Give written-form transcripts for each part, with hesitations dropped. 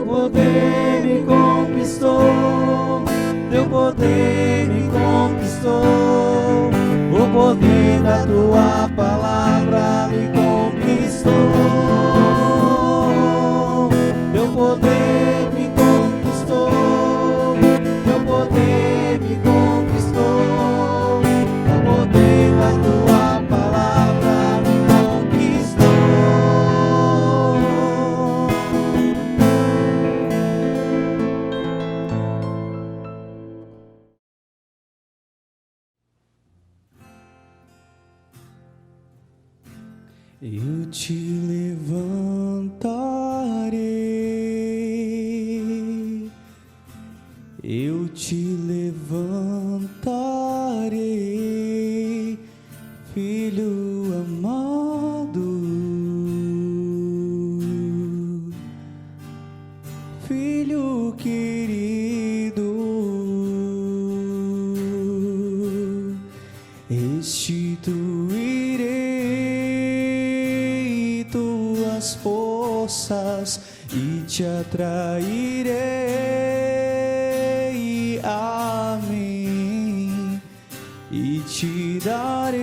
poder me conquistou, teu poder me conquistou, o poder da tua palavra me conquistou, teu poder me conquistou, teu poder me conquistou, o poder da tua palavra me conquistou. Eu te levantarei, eu te levantarei, filho amado, filho querido, restituirei tuas forças e te atrairei a mim e te darei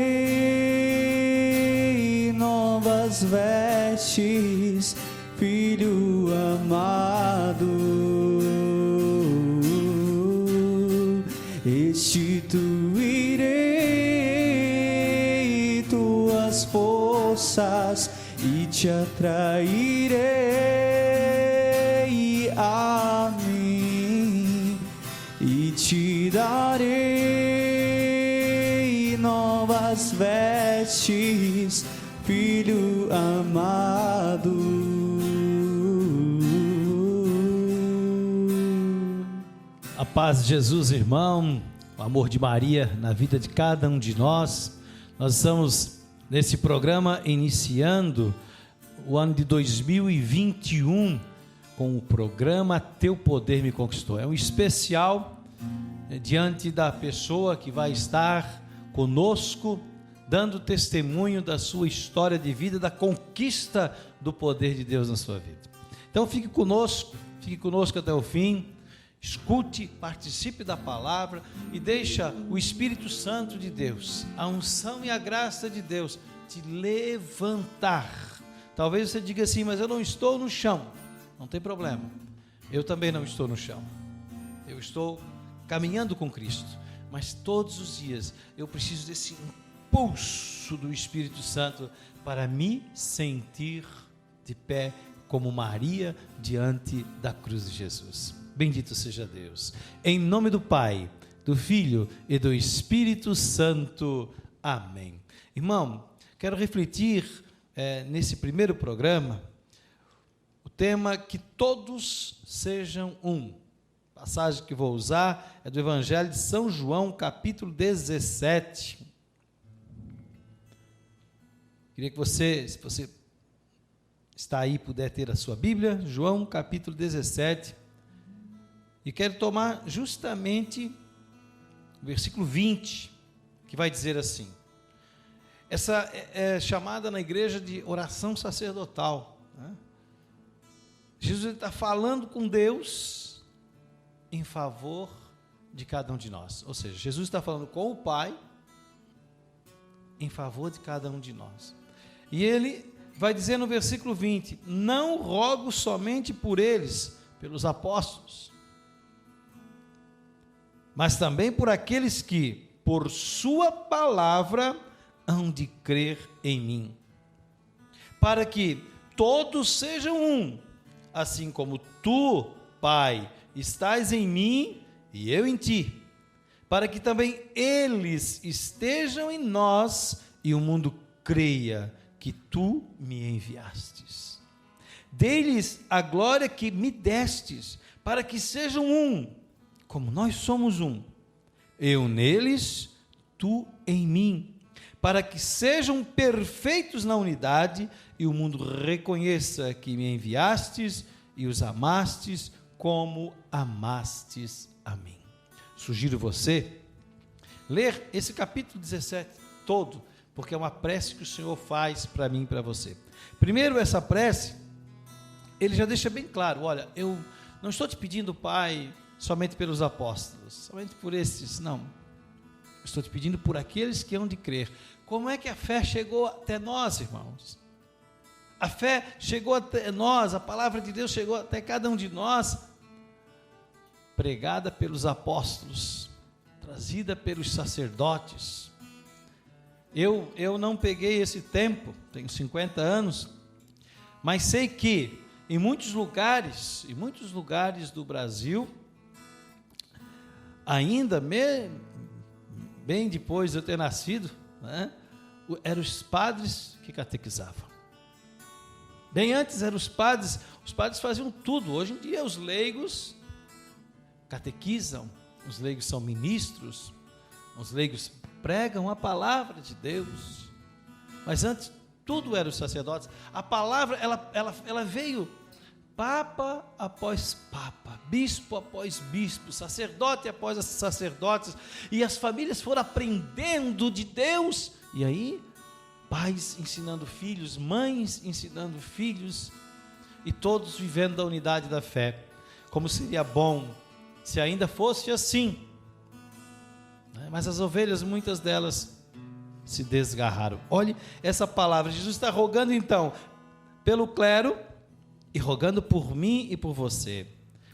novas vestes, filho amado, restituirei tuas forças e te atrairei a mim e te darei novas vestes, filho amado. A paz de Jesus, irmão, o amor de Maria na vida de cada um de nós. Nós estamos nesse programa iniciando o ano de 2021 com o programa Teu Poder Me Conquistou. É um especial diante da pessoa que vai estar conosco, dando testemunho da sua história de vida, da conquista do poder de Deus na sua vida. Então fique conosco até o fim. Escute, participe da palavra e deixa o Espírito Santo de Deus, a unção e a graça de Deus te levantar. Talvez você diga assim, mas eu não estou no chão. Não tem problema, eu também não estou no chão. Eu estou caminhando com Cristo, mas todos os dias eu preciso desse impulso do Espírito Santo para me sentir de pé como Maria diante da cruz de Jesus. Bendito seja Deus. Em nome do Pai, do Filho e do Espírito Santo. Amém. Irmão, quero refletir nesse primeiro programa o tema que todos sejam um. A passagem que vou usar é do Evangelho de São João, capítulo 17. Queria que você, se você está aí, puder ter a sua Bíblia, João, capítulo 17. E quero tomar justamente o versículo 20, que vai dizer assim. Essa é chamada na igreja de oração sacerdotal, né? Jesus está falando com Deus em favor de cada um de nós. Ou seja, Jesus está falando com o Pai em favor de cada um de nós. E ele vai dizer no versículo 20, não rogo somente por eles, pelos apóstolos, mas também por aqueles que, por sua palavra, hão de crer em mim, para que todos sejam um, assim como tu, Pai, estás em mim e eu em ti, para que também eles estejam em nós e o mundo creia que tu me enviastes. Dei-lhes a glória que me destes, para que sejam um, como nós somos um, eu neles, tu em mim, para que sejam perfeitos na unidade e o mundo reconheça que me enviastes e os amastes como amastes a mim. Sugiro você ler esse capítulo 17 todo, porque é uma prece que o Senhor faz para mim e para você. Primeiro, essa prece, ele já deixa bem claro, olha, eu não estou te pedindo, Pai, somente pelos apóstolos, somente por estes, não. Estou te pedindo por aqueles que hão de crer. Como é que a fé chegou até nós, irmãos? A fé chegou até nós, a palavra de Deus chegou até cada um de nós, pregada pelos apóstolos, trazida pelos sacerdotes. Eu não peguei esse tempo, tenho 50 anos, mas sei que em muitos lugares do Brasil, ainda bem depois de eu ter nascido, né, eram os padres que catequizavam. Bem antes eram os padres faziam tudo. Hoje em dia os leigos catequizam, os leigos são ministros, os leigos pregam a palavra de Deus. Mas antes tudo era os sacerdotes. A palavra ela veio papa após papa, bispo após bispo, sacerdote após sacerdotes, e as famílias foram aprendendo de Deus, e aí pais ensinando filhos, mães ensinando filhos, e todos vivendo da unidade da fé. Como seria bom se ainda fosse assim, né? Mas as ovelhas, muitas delas se desgarraram. Olhe essa palavra, Jesus está rogando então pelo clero e rogando por mim e por você.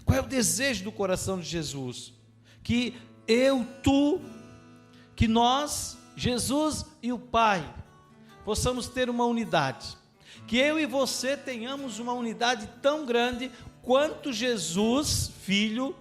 Qual é o desejo do coração de Jesus? Que que nós, Jesus e o Pai, possamos ter uma unidade. Que eu e você tenhamos uma unidade tão grande quanto Jesus, Filho,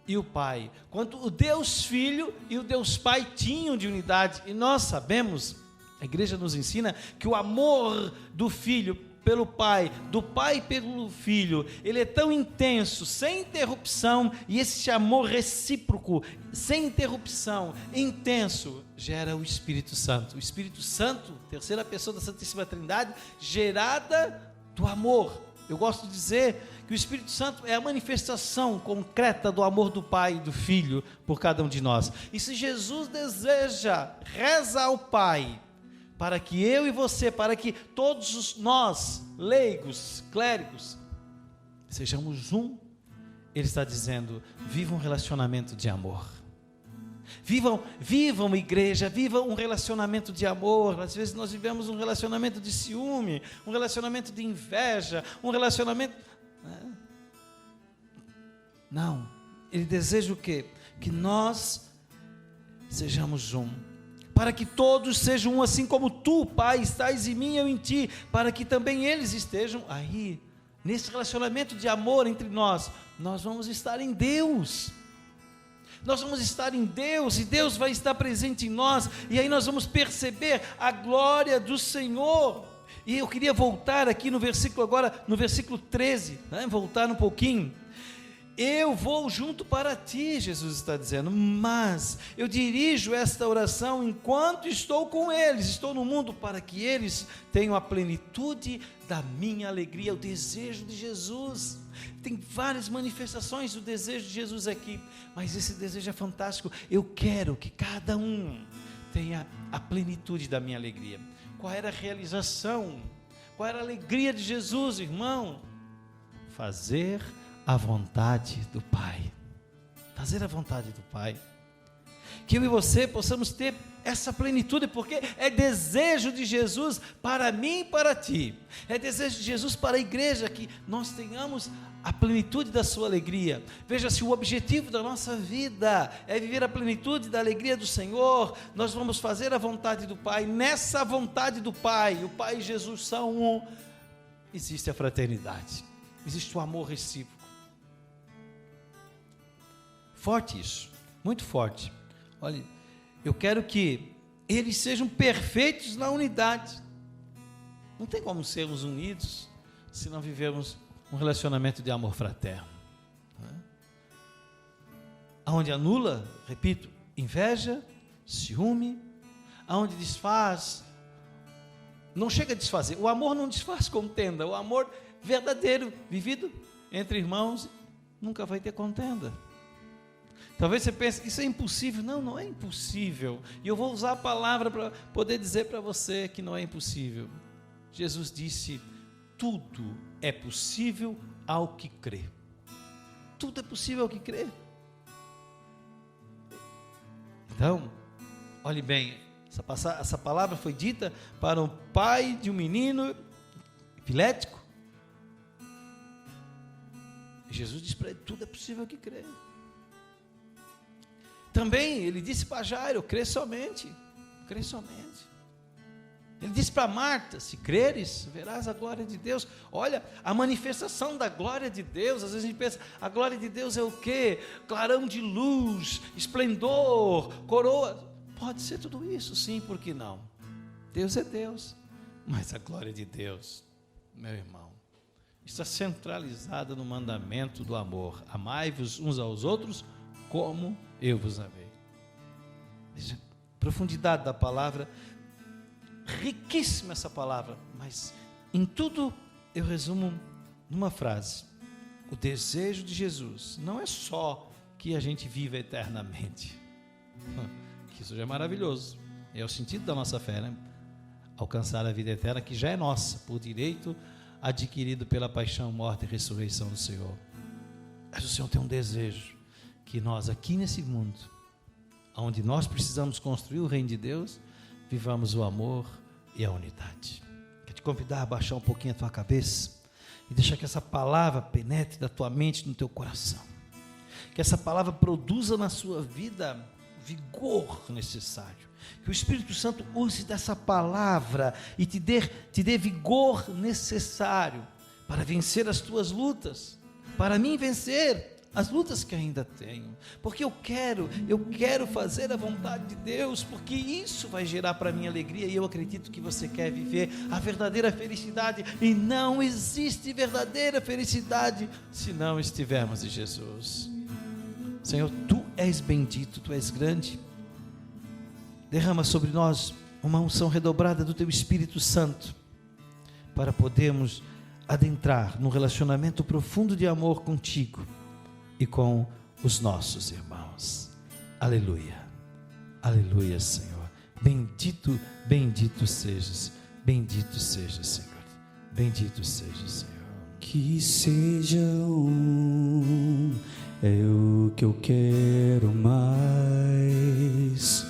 e o Pai. Quanto o Deus Filho e o Deus Pai tinham de unidade. E nós sabemos, a igreja nos ensina, que o amor do Filho pelo Pai, do Pai pelo Filho, ele é tão intenso, sem interrupção, e esse amor recíproco, sem interrupção, intenso, gera o Espírito Santo. O Espírito Santo, terceira pessoa da Santíssima Trindade, gerada do amor. Eu gosto de dizer que o Espírito Santo é a manifestação concreta do amor do Pai e do Filho por cada um de nós. E se Jesus deseja, reza ao Pai, para que eu e você, para que todos nós, leigos, clérigos, sejamos um, ele está dizendo, viva um relacionamento de amor. Vivam igreja, vivam um relacionamento de amor. Às vezes nós vivemos um relacionamento de ciúme, um relacionamento de inveja, um relacionamento... Não, ele deseja o quê? Que nós sejamos um, para que todos sejam um, assim como tu, Pai, estás em mim e eu em ti, para que também eles estejam aí, nesse relacionamento de amor entre nós. Nós vamos estar em Deus, nós vamos estar em Deus, e Deus vai estar presente em nós, e aí nós vamos perceber a glória do Senhor. E eu queria voltar aqui no versículo agora, no versículo 13, né? Voltar um pouquinho. Eu vou junto para ti, Jesus está dizendo, mas eu dirijo esta oração enquanto estou com eles, estou no mundo, para que eles tenham a plenitude da minha alegria. O desejo de Jesus, tem várias manifestações do desejo de Jesus aqui, mas esse desejo é fantástico. Eu quero que cada um tenha a plenitude da minha alegria. Qual era a realização? Qual era a alegria de Jesus, irmão? Fazer a vontade do Pai, fazer a vontade do Pai, que eu e você possamos ter essa plenitude, porque é desejo de Jesus para mim e para ti, é desejo de Jesus para a igreja, que nós tenhamos a plenitude da sua alegria. Veja, se o objetivo da nossa vida é viver a plenitude da alegria do Senhor, nós vamos fazer a vontade do Pai. Nessa vontade do Pai, o Pai e Jesus são um, existe a fraternidade, existe o amor recíproco. Forte isso, muito forte. Olha, eu quero que eles sejam perfeitos na unidade. Não tem como sermos unidos se não vivermos um relacionamento de amor fraterno, né? Aonde anula, repito, inveja, ciúme, aonde desfaz, não chega a desfazer. O amor não desfaz contenda. O amor verdadeiro, vivido entre irmãos, nunca vai ter contenda. Talvez você pense, isso é impossível. Não, não é impossível. E eu vou usar a palavra para poder dizer para você que não é impossível. Jesus disse, tudo é possível ao que crê. Tudo é possível ao que crê. Então, olhe bem, essa palavra foi dita para o pai de um menino epilético. Jesus disse para ele: tudo é possível ao que crê. Também ele disse para Jairo: crê somente, crê somente. Ele disse para Marta: se creres, verás a glória de Deus. Olha, a manifestação da glória de Deus. Às vezes a gente pensa, a glória de Deus é o quê? Clarão de luz, esplendor, coroa. Pode ser tudo isso, sim, por que não? Deus é Deus, mas a glória de Deus, meu irmão, está centralizada no mandamento do amor. Amai-vos uns aos outros como eu vos amei. Veja, profundidade da palavra, riquíssima essa palavra, mas em tudo eu resumo numa frase: o desejo de Jesus não é só que a gente viva eternamente, que isso já é maravilhoso, é o sentido da nossa fé, né? Alcançar a vida eterna, que já é nossa, por direito adquirido pela paixão, morte e ressurreição do Senhor. Mas o Senhor tem um desejo, que nós aqui nesse mundo, onde nós precisamos construir o reino de Deus, vivamos o amor e a unidade. Quero te convidar a baixar um pouquinho a tua cabeça e deixar que essa palavra penetre da tua mente no teu coração, que essa palavra produza na sua vida vigor necessário, que o Espírito Santo use dessa palavra e te dê vigor necessário para vencer as tuas lutas, para mim vencer as lutas que ainda tenho, porque eu quero fazer a vontade de Deus, porque isso vai gerar para mim alegria, e eu acredito que você quer viver a verdadeira felicidade, e não existe verdadeira felicidade se não estivermos em Jesus. Senhor, Tu és bendito, Tu és grande, derrama sobre nós uma unção redobrada do Teu Espírito Santo, para podermos adentrar num relacionamento profundo de amor contigo e com os nossos irmãos. Aleluia, aleluia, Senhor. Bendito, bendito sejas, Senhor. Bendito seja, Senhor. Que seja um, é o que eu quero mais.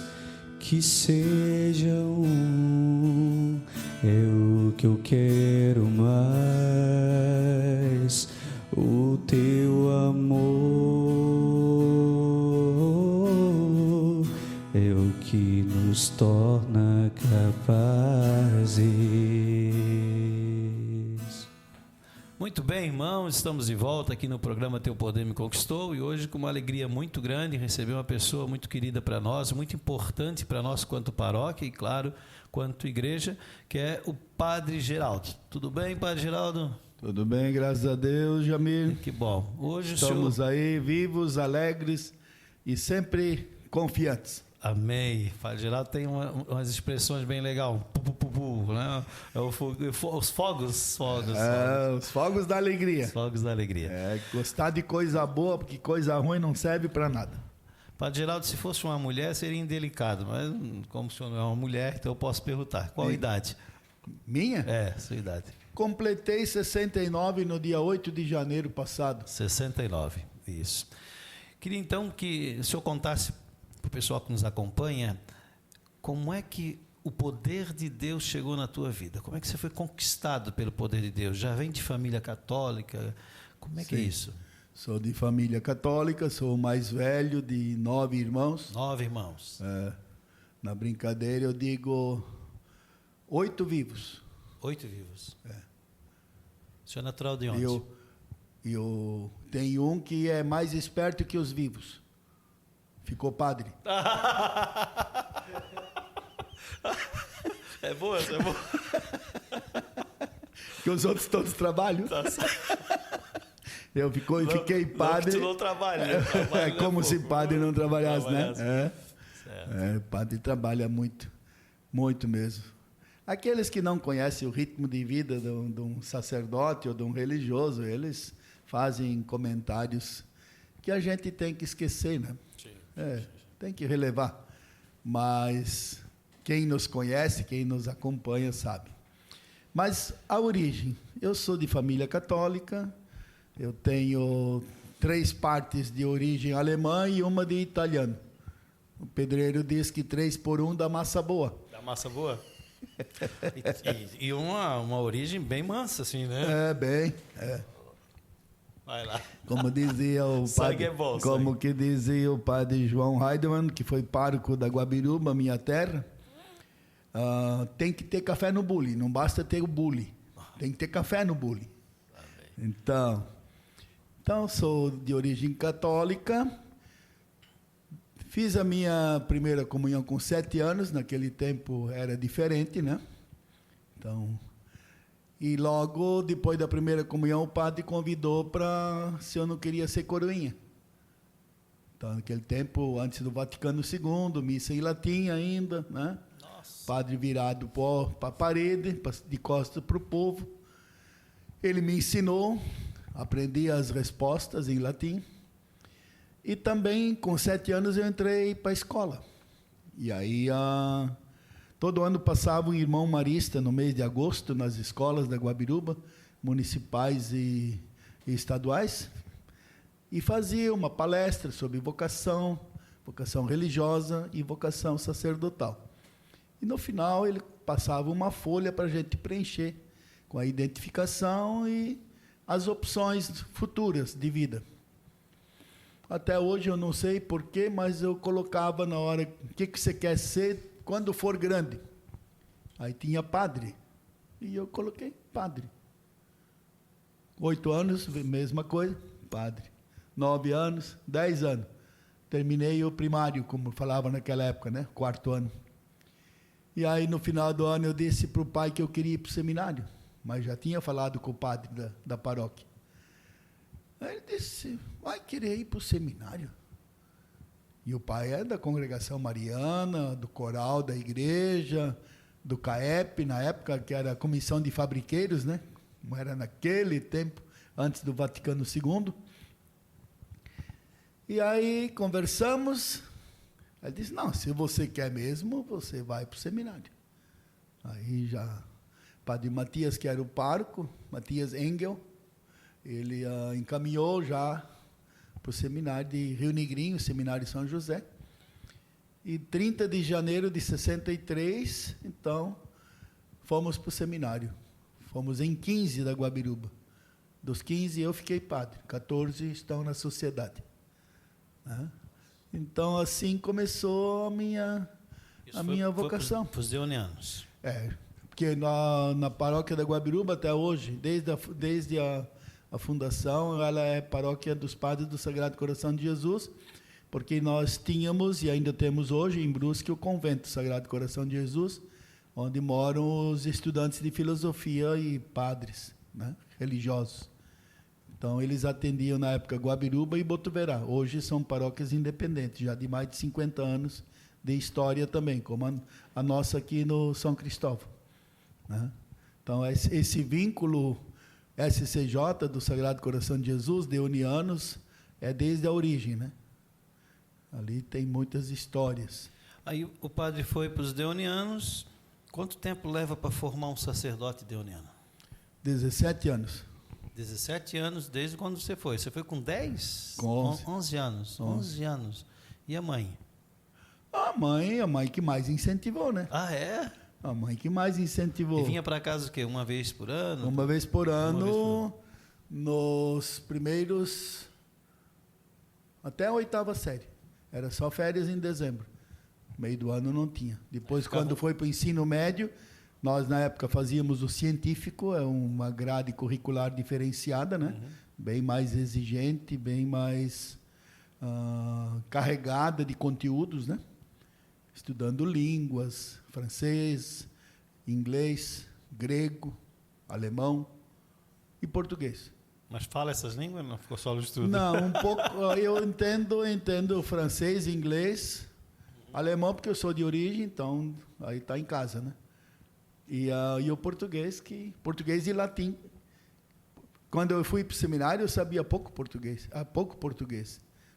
Que seja um, é o que eu quero mais. O teu amor é o que nos torna capazes. Muito bem, irmãos, estamos de volta aqui no programa Teu Poder Me Conquistou, e hoje com uma alegria muito grande receber uma pessoa muito querida para nós, muito importante para nós quanto paróquia e, claro, quanto igreja, que é o Padre Geraldo. Tudo bem, Padre Geraldo? Tudo bem, graças a Deus, Jamil. Que bom. Hoje estamos aí vivos, alegres e sempre confiantes. Amém. Padre Geraldo tem umas expressões bem legais. Né? Os fogos. Os fogos da alegria. Os fogos da alegria. Gostar de coisa boa, porque coisa ruim não serve para nada. Padre Geraldo, se fosse uma mulher seria indelicado, mas como o senhor não é uma mulher, então eu posso perguntar. Qual a idade? Minha? É, sua idade. Completei 69 no dia 8 de janeiro passado. 69, isso. Queria então que o senhor contasse para o pessoal que nos acompanha, como é que o poder de Deus chegou na tua vida? Como é que você foi conquistado pelo poder de Deus? Já vem de família católica? Como é que é isso? Sou de família católica, sou o mais velho de 9 irmãos. 9 irmãos. Na brincadeira eu digo 8 vivos. 8 vivos. O senhor é natural de onde? Eu tenho um que é mais esperto que os vivos. Ficou padre. É boa, essa é boa. Porque os outros todos trabalham. Tá certo. Eu fiquei padre. Não trabalha. É como se padre não trabalhasse, né? Certo. Padre trabalha muito, muito mesmo. Aqueles que não conhecem o ritmo de vida de um sacerdote ou de um religioso, eles fazem comentários que a gente tem que esquecer, né? Sim. Tem que relevar. Mas quem nos conhece, quem nos acompanha, sabe. Mas a origem, eu sou de família católica, eu tenho 3 partes de origem alemã e uma de italiano. O pedreiro diz que 3 por 1 dá massa boa. Dá massa boa? E uma origem bem mansa, assim, né? Vai lá. Como dizia o padre, como que dizia o padre João Heidemann, que foi pároco da Guabiruba, minha terra, tem que ter café no bule, não basta ter o bule, tem que ter café no bule. Então sou de origem católica, fiz a minha primeira comunhão com 7 anos, naquele tempo era diferente, né? Então, e logo depois da primeira comunhão o padre convidou para se eu não queria ser coroinha. Então, naquele tempo, antes do Vaticano II, missa em latim ainda, né? Nossa. Padre virado para a parede, de costas para o povo. Ele me ensinou, aprendi as respostas em latim. E também, com 7 anos, eu entrei para a escola. E aí, todo ano passava um irmão marista, no mês de agosto, nas escolas da Guabiruba, municipais e estaduais, e fazia uma palestra sobre vocação religiosa e vocação sacerdotal. E, no final, ele passava uma folha para a gente preencher, com a identificação e as opções futuras de vida. Até hoje eu não sei porquê, mas eu colocava na hora, o que você quer ser quando for grande? Aí tinha padre, e eu coloquei padre. 8 anos, mesma coisa, padre. 9 anos, 10 anos. Terminei o primário, como falava naquela época, né? 4º ano. E aí, no final do ano, eu disse para o pai que eu queria ir para o seminário, mas já tinha falado com o padre da paróquia. Aí ele disse, vai querer ir para o seminário? E o pai é da congregação mariana, do coral da igreja, do CAEP, na época, que era a comissão de fabriqueiros, né? Como era naquele tempo, antes do Vaticano II. E aí conversamos. Ele disse, não, se você quer mesmo, você vai para o seminário. Aí já, padre Matias, que era o pároco, Matias Engel, ele encaminhou já para o seminário de Rio Negrinho, seminário São José. E 30 de janeiro de 63, então, fomos para o seminário. Fomos em 15 da Guabiruba. Dos 15 eu fiquei padre, 14 estão na sociedade. Né? Então, assim começou a minha vocação. Para os deonianos. Porque na paróquia da Guabiruba, até hoje, desde a fundação, ela é paróquia dos Padres do Sagrado Coração de Jesus, porque nós tínhamos, e ainda temos hoje, em Brusque, o convento Sagrado Coração de Jesus, onde moram os estudantes de filosofia e padres, né, religiosos. Então, eles atendiam, na época, Guabiruba e Botuverá. Hoje são paróquias independentes, já de mais de 50 anos de história também, como a nossa aqui no São Cristóvão. Né? Então, esse vínculo SCJ, do Sagrado Coração de Jesus, deonianos, é desde a origem, né? Ali tem muitas histórias. Aí o padre foi para os deonianos. Quanto tempo leva para formar um sacerdote deoniano? 17 anos. 17 anos desde quando você foi? Você foi com 10? Com 11. 11 anos. 11 anos. E a mãe? A mãe que mais incentivou, né? Ah, é? A mãe que mais incentivou. E vinha para casa o quê? Uma vez por ano? Uma vez por ano, nos primeiros... até a 8ª série. Era só férias em dezembro. Meio do ano não tinha. Depois, quando foi para o ensino médio, nós, na época, fazíamos o científico, é uma grade curricular diferenciada, né? Uhum. Bem mais exigente, bem mais carregada de conteúdos, né? Estudando línguas, francês, inglês, grego, alemão e português. Mas fala essas línguas? Não ficou só no estudo? Não, um pouco. Eu entendo francês, inglês, alemão, porque eu sou de origem, então aí está em casa, né? E o português e latim. Quando eu fui para o seminário, eu sabia pouco português,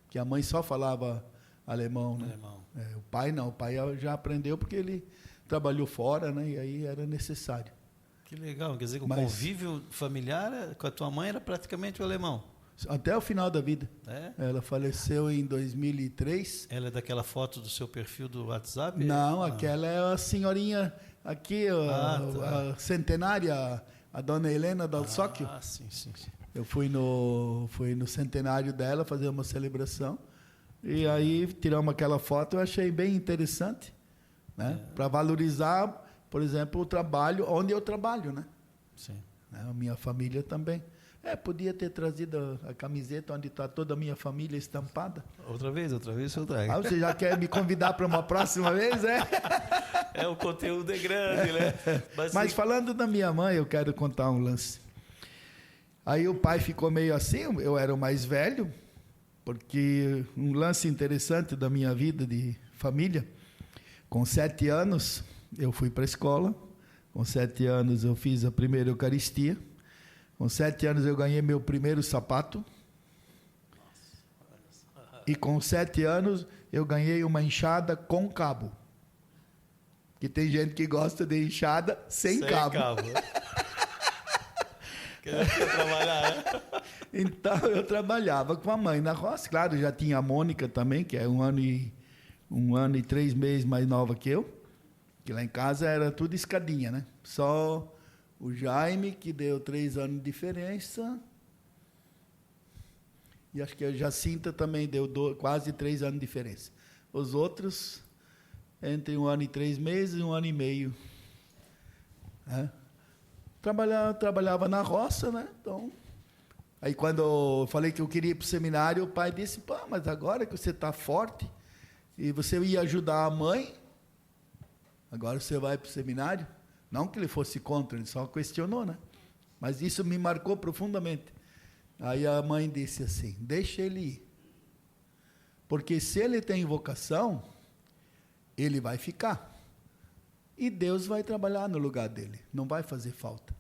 porque a mãe só falava alemão, né? O pai não, o pai já aprendeu porque ele trabalhou fora, né? E aí era necessário. Que legal, quer dizer que o Mas- convívio familiar com a tua mãe era praticamente o alemão. Até o final da vida. É? Ela faleceu em 2003. Ela é daquela foto do seu perfil do WhatsApp? Não, aquela é a senhorinha aqui, tá. a centenária, a dona Helena Dalsocchio. Ah, sim, sim, sim. Eu fui no centenário dela fazer uma celebração. E aí tiramos aquela foto, eu achei bem interessante, né? Para valorizar, por exemplo, o trabalho onde eu trabalho, né? Sim. A minha família também. Podia ter trazido a camiseta onde está toda a minha família estampada. Outra vez eu trago. Ah, você já quer me convidar para uma próxima vez, é? É, o conteúdo é grande, né? Mas falando da minha mãe, eu quero contar um lance. Aí o pai ficou meio assim, eu era o mais velho, porque um lance interessante da minha vida de família, com 7 anos eu fui para a escola, com 7 anos eu fiz a primeira Eucaristia, com 7 anos eu ganhei meu primeiro sapato, e com 7 anos eu ganhei uma enxada com cabo. Que tem gente que gosta de enxada sem cabo. Quer trabalhar, né? Então eu trabalhava com a mãe na roça. Claro, já tinha a Mônica também, que é um ano e 3 meses mais nova que eu. Que lá em casa era tudo escadinha, né? Só o Jaime, que deu 3 anos de diferença. E acho que a Jacinta também deu quase 3 anos de diferença. Os outros, entre 1 ano e 3 meses e 1 ano e meio. Né? Trabalhava na roça, né? Então, aí quando eu falei que eu queria ir para o seminário, o pai disse, pô, mas agora que você está forte e você ia ajudar a mãe, agora você vai para o seminário? Não que ele fosse contra, ele só questionou, né? Mas isso me marcou profundamente. Aí a mãe disse assim, deixa ele ir. Porque se ele tem vocação, ele vai ficar. E Deus vai trabalhar no lugar dele, não vai fazer falta.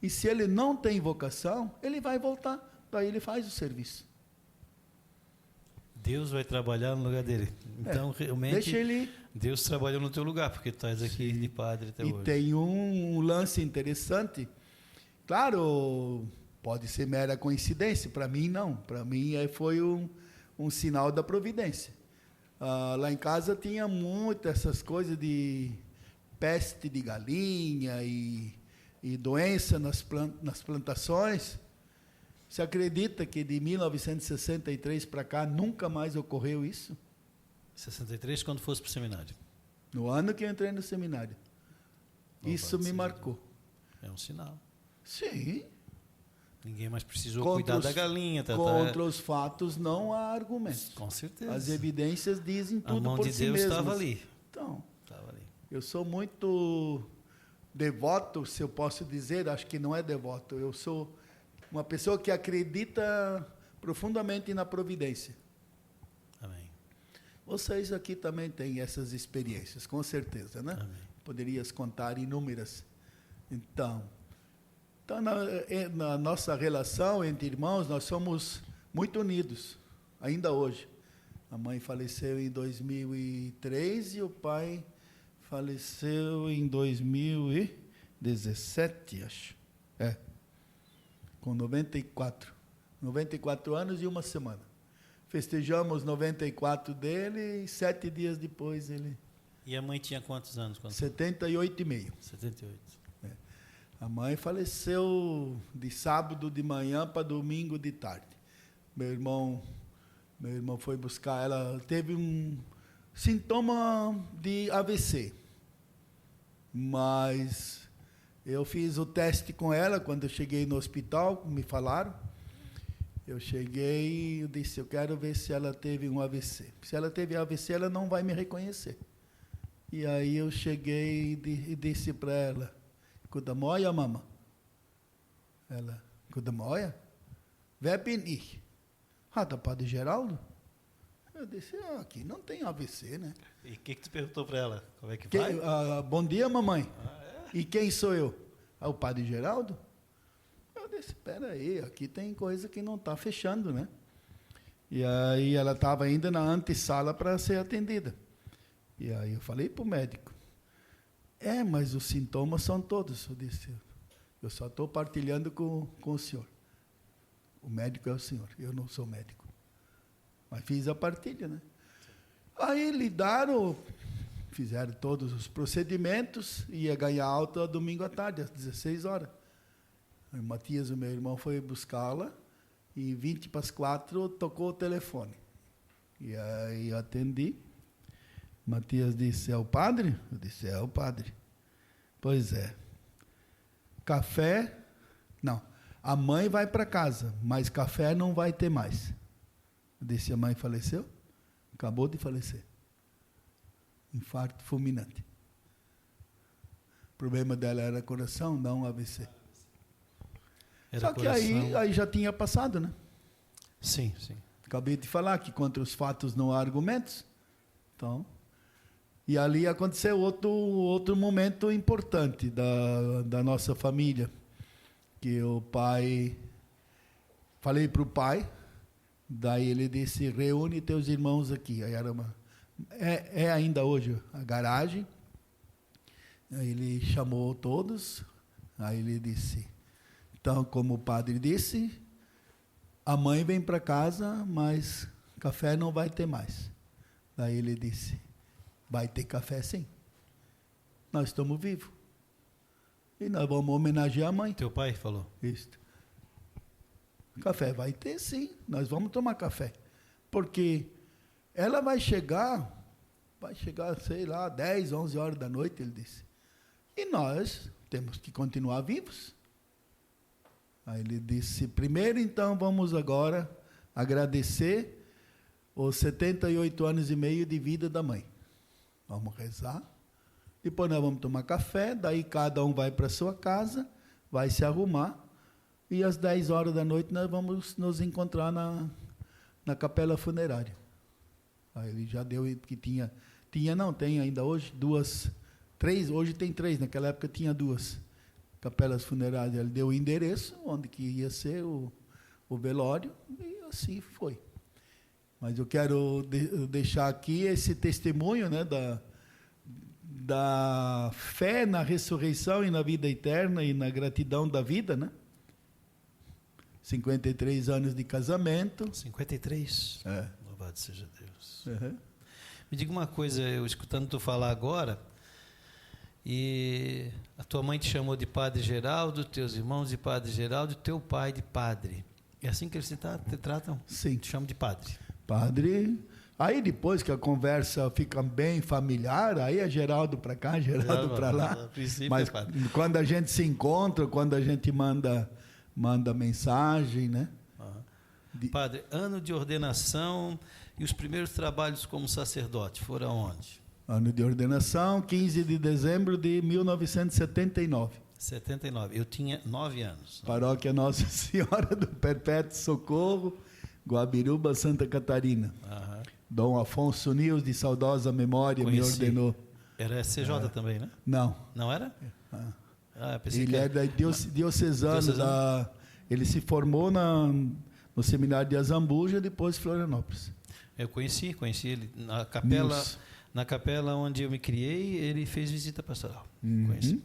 E se ele não tem vocação, ele vai voltar, daí ele faz o serviço. Deus vai trabalhar no lugar dele. Então, realmente, deixa ele ir. Deus trabalhou no teu lugar, porque tu estás aqui de padre até hoje. E tem um lance interessante. Claro, pode ser mera coincidência, para mim não. Para mim foi um sinal da providência. Lá em casa tinha muitas essas coisas de peste de galinha e doença nas plantações. Você acredita que de 1963 para cá nunca mais ocorreu isso? 63, quando fosse para o seminário. No ano que eu entrei no seminário. Isso me marcou. É um sinal. Sim. Ninguém mais precisou cuidar da galinha. Contra os fatos não há argumentos. Com certeza. As evidências dizem tudo a mão por de si Deus mesmas. estava ali. Então, Estava ali. eu sou muito devoto, se eu posso dizer, acho que não é devoto, eu sou uma pessoa que acredita profundamente na providência. Amém. Vocês aqui também têm essas experiências, com certeza, né? Amém. Poderias contar inúmeras. Então na nossa relação entre irmãos, nós somos muito unidos, ainda hoje. A mãe faleceu em 2003 e o pai faleceu em 2017, acho. Com 94 anos e 1 semana. Festejamos 94 dele e 7 dias depois ele... E a mãe tinha quantos anos? 78,5. 78. A mãe faleceu de sábado de manhã para domingo de tarde. Meu irmão foi buscar ela, teve um sintoma de AVC. Mas eu fiz o teste com ela quando eu cheguei no hospital, me falaram. Eu cheguei e disse, eu quero ver se ela teve um AVC. Se ela teve AVC, ela não vai me reconhecer. E aí eu cheguei e disse para ela, Kudamoya, mama? Ela, Kudamoya? Vepini. Da Padre Geraldo? Eu disse, aqui não tem AVC, né? E o que tu perguntou para ela? Como é que vai? Bom dia, mamãe. E quem sou eu? O Padre Geraldo? Eu disse, espera aí, aqui tem coisa que não está fechando, né? E aí ela estava ainda na antessala para ser atendida. E aí eu falei para o médico, Mas os sintomas são todos. Eu disse, eu só estou partilhando com o senhor. O médico é o senhor, eu não sou médico. Mas fiz a partilha, né? Aí fizeram todos os procedimentos, ia ganhar alta domingo à tarde, às 16 horas. Aí o Matias, o meu irmão, foi buscá-la, e 20 para as 4 tocou o telefone. E aí eu atendi. Matias disse, é o padre? Eu disse, é o padre. Pois é. Café, não. A mãe vai para casa, mas café não vai ter mais. Eu disse, a mãe faleceu? Acabou de falecer. Infarto fulminante. O problema dela era coração, não AVC. Só que aí já tinha passado, né? Sim, sim. Acabei de falar que contra os fatos não há argumentos. Então, e ali aconteceu outro momento importante da nossa família. Que o pai, falei para o pai, daí ele disse, reúne teus irmãos aqui. Aí era ainda hoje a garagem. Aí ele chamou todos, aí ele disse, então, como o padre disse, a mãe vem para casa, mas café não vai ter mais. Daí ele disse, vai ter café sim. Nós estamos vivos. E nós vamos homenagear a mãe. Teu pai falou? Isso. Café vai ter, sim. Nós vamos tomar café. Porque ela vai chegar, sei lá, 10, 11 horas da noite, ele disse. E nós temos que continuar vivos. Aí ele disse, primeiro, então, vamos agora agradecer os 78 anos e meio de vida da mãe. Vamos rezar. Depois nós vamos tomar café, daí cada um vai para a sua casa, vai se arrumar, e às 10 horas da noite nós vamos nos encontrar na capela funerária. Aí ele já deu, que tem ainda hoje, 3, hoje tem 3, naquela época tinha 2 capelas funerárias. Ele deu o endereço, onde que ia ser o velório, e assim foi. Mas eu quero deixar aqui esse testemunho, né, da fé na ressurreição e na vida eterna e na gratidão da vida, né? 53 anos de casamento. 53? É. Louvado seja Deus. Uhum. Me diga uma coisa, eu escutando tu falar agora, e a tua mãe te chamou de Padre Geraldo, teus irmãos de Padre Geraldo, teu pai de padre. É assim que eles te tratam? Sim. Te chamam de padre. Padre. Aí depois que a conversa fica bem familiar, aí é Geraldo para cá, Geraldo para lá. Mas quando a gente se encontra, quando a gente manda mensagem, né? Uhum. Padre, ano de ordenação e os primeiros trabalhos como sacerdote foram onde? Ano de ordenação, 15 de dezembro de 1979. 79. Eu tinha 9 anos. Paróquia Nossa Senhora do Perpétuo Socorro, Guabiruba, Santa Catarina. Uhum. Dom Afonso Nils, de saudosa memória, Conheci. me ordenou. Era CJ também, né? Não. Não era? Pensei ele era diocesano. Ele se formou no seminário de Azambuja, depois Florianópolis. Eu conheci ele na capela. Nils. Na capela onde eu me criei, ele fez visita pastoral. Uhum. Conheci.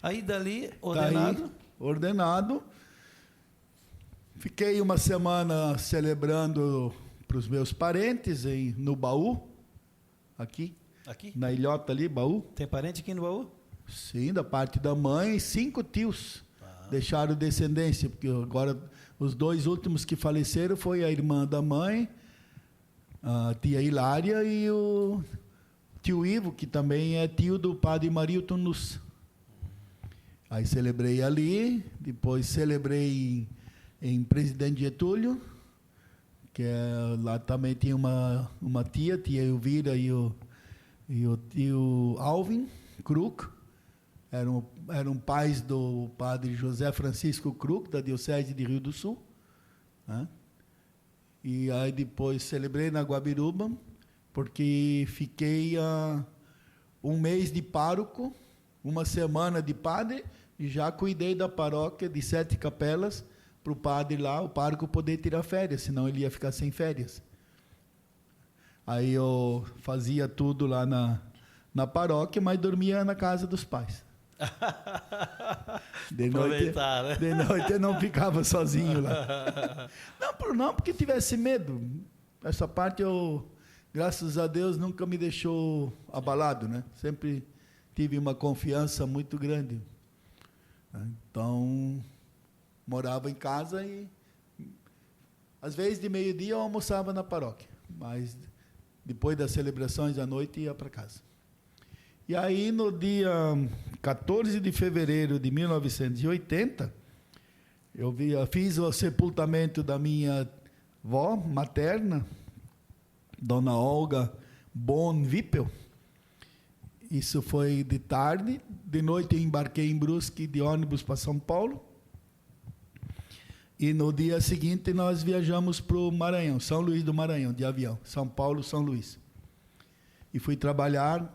Aí dali, ordenado? Daí, ordenado. Fiquei uma semana celebrando para os meus parentes no Baú, aqui, na ilhota ali, Baú. Tem parente aqui no Baú? Sim, da parte da mãe, 5 tios deixaram descendência, porque agora os 2 últimos que faleceram foi a irmã da mãe, a tia Hilária, e o tio Ivo, que também é tio do padre Marilton Nuss. Aí celebrei ali, depois celebrei em Presidente Getúlio, que lá também tinha uma tia Elvira e o tio Alvin Kruk, eram pais do padre José Francisco Kruk, da Diocese de Rio do Sul, né? E aí depois celebrei na Guabiruba, porque fiquei 1 mês de pároco, 1 semana de padre, e já cuidei da paróquia de 7 capelas, para o padre lá, o pároco poder tirar férias, senão ele ia ficar sem férias. Aí eu fazia tudo lá na paróquia, mas dormia na casa dos pais. De noite, né? De noite eu não ficava sozinho lá. Não porque tivesse medo. Essa parte eu, graças a Deus, nunca me deixou abalado, né? Sempre tive uma confiança muito grande. Então, morava em casa e, às vezes, de meio-dia eu almoçava na paróquia, mas depois das celebrações à noite ia para casa. E aí, no dia 14 de fevereiro de 1980, eu fiz o sepultamento da minha avó materna, Dona Olga Bon Wippel. Isso foi de tarde. De noite eu embarquei em Brusque de ônibus para São Paulo. E no dia seguinte nós viajamos para o Maranhão, São Luís do Maranhão, de avião. São Paulo, São Luís. E fui trabalhar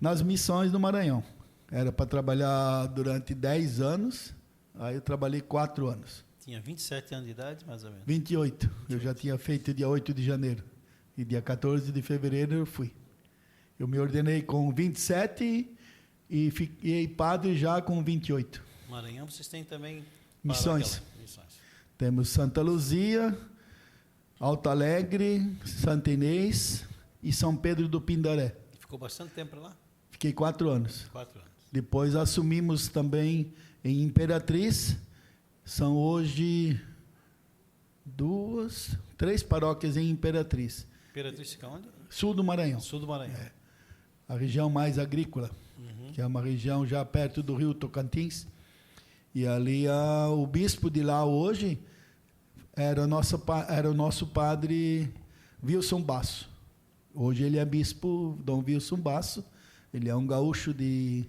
nas missões do Maranhão. Era para trabalhar durante 10 anos, aí eu trabalhei 4 anos. Tinha 27 anos de idade, mais ou menos? 28. Eu já tinha feito dia 8 de janeiro. E dia 14 de fevereiro eu fui. Eu me ordenei com 27 e fiquei padre já com 28. Maranhão, vocês têm também missões. Temos Santa Luzia, Alto Alegre, Santa Inês e São Pedro do Pindaré. Ficou bastante tempo lá? Fiquei 4 anos. 4 anos. Depois assumimos também em Imperatriz. São hoje 3 paróquias em Imperatriz. Imperatriz fica onde? Sul do Maranhão. Sul do Maranhão. É. A região mais agrícola, que é uma região já perto do rio Tocantins. E ali o bispo de lá hoje era o nosso padre Wilson Basso. Hoje ele é bispo Dom Wilson Basso. Ele é um gaúcho de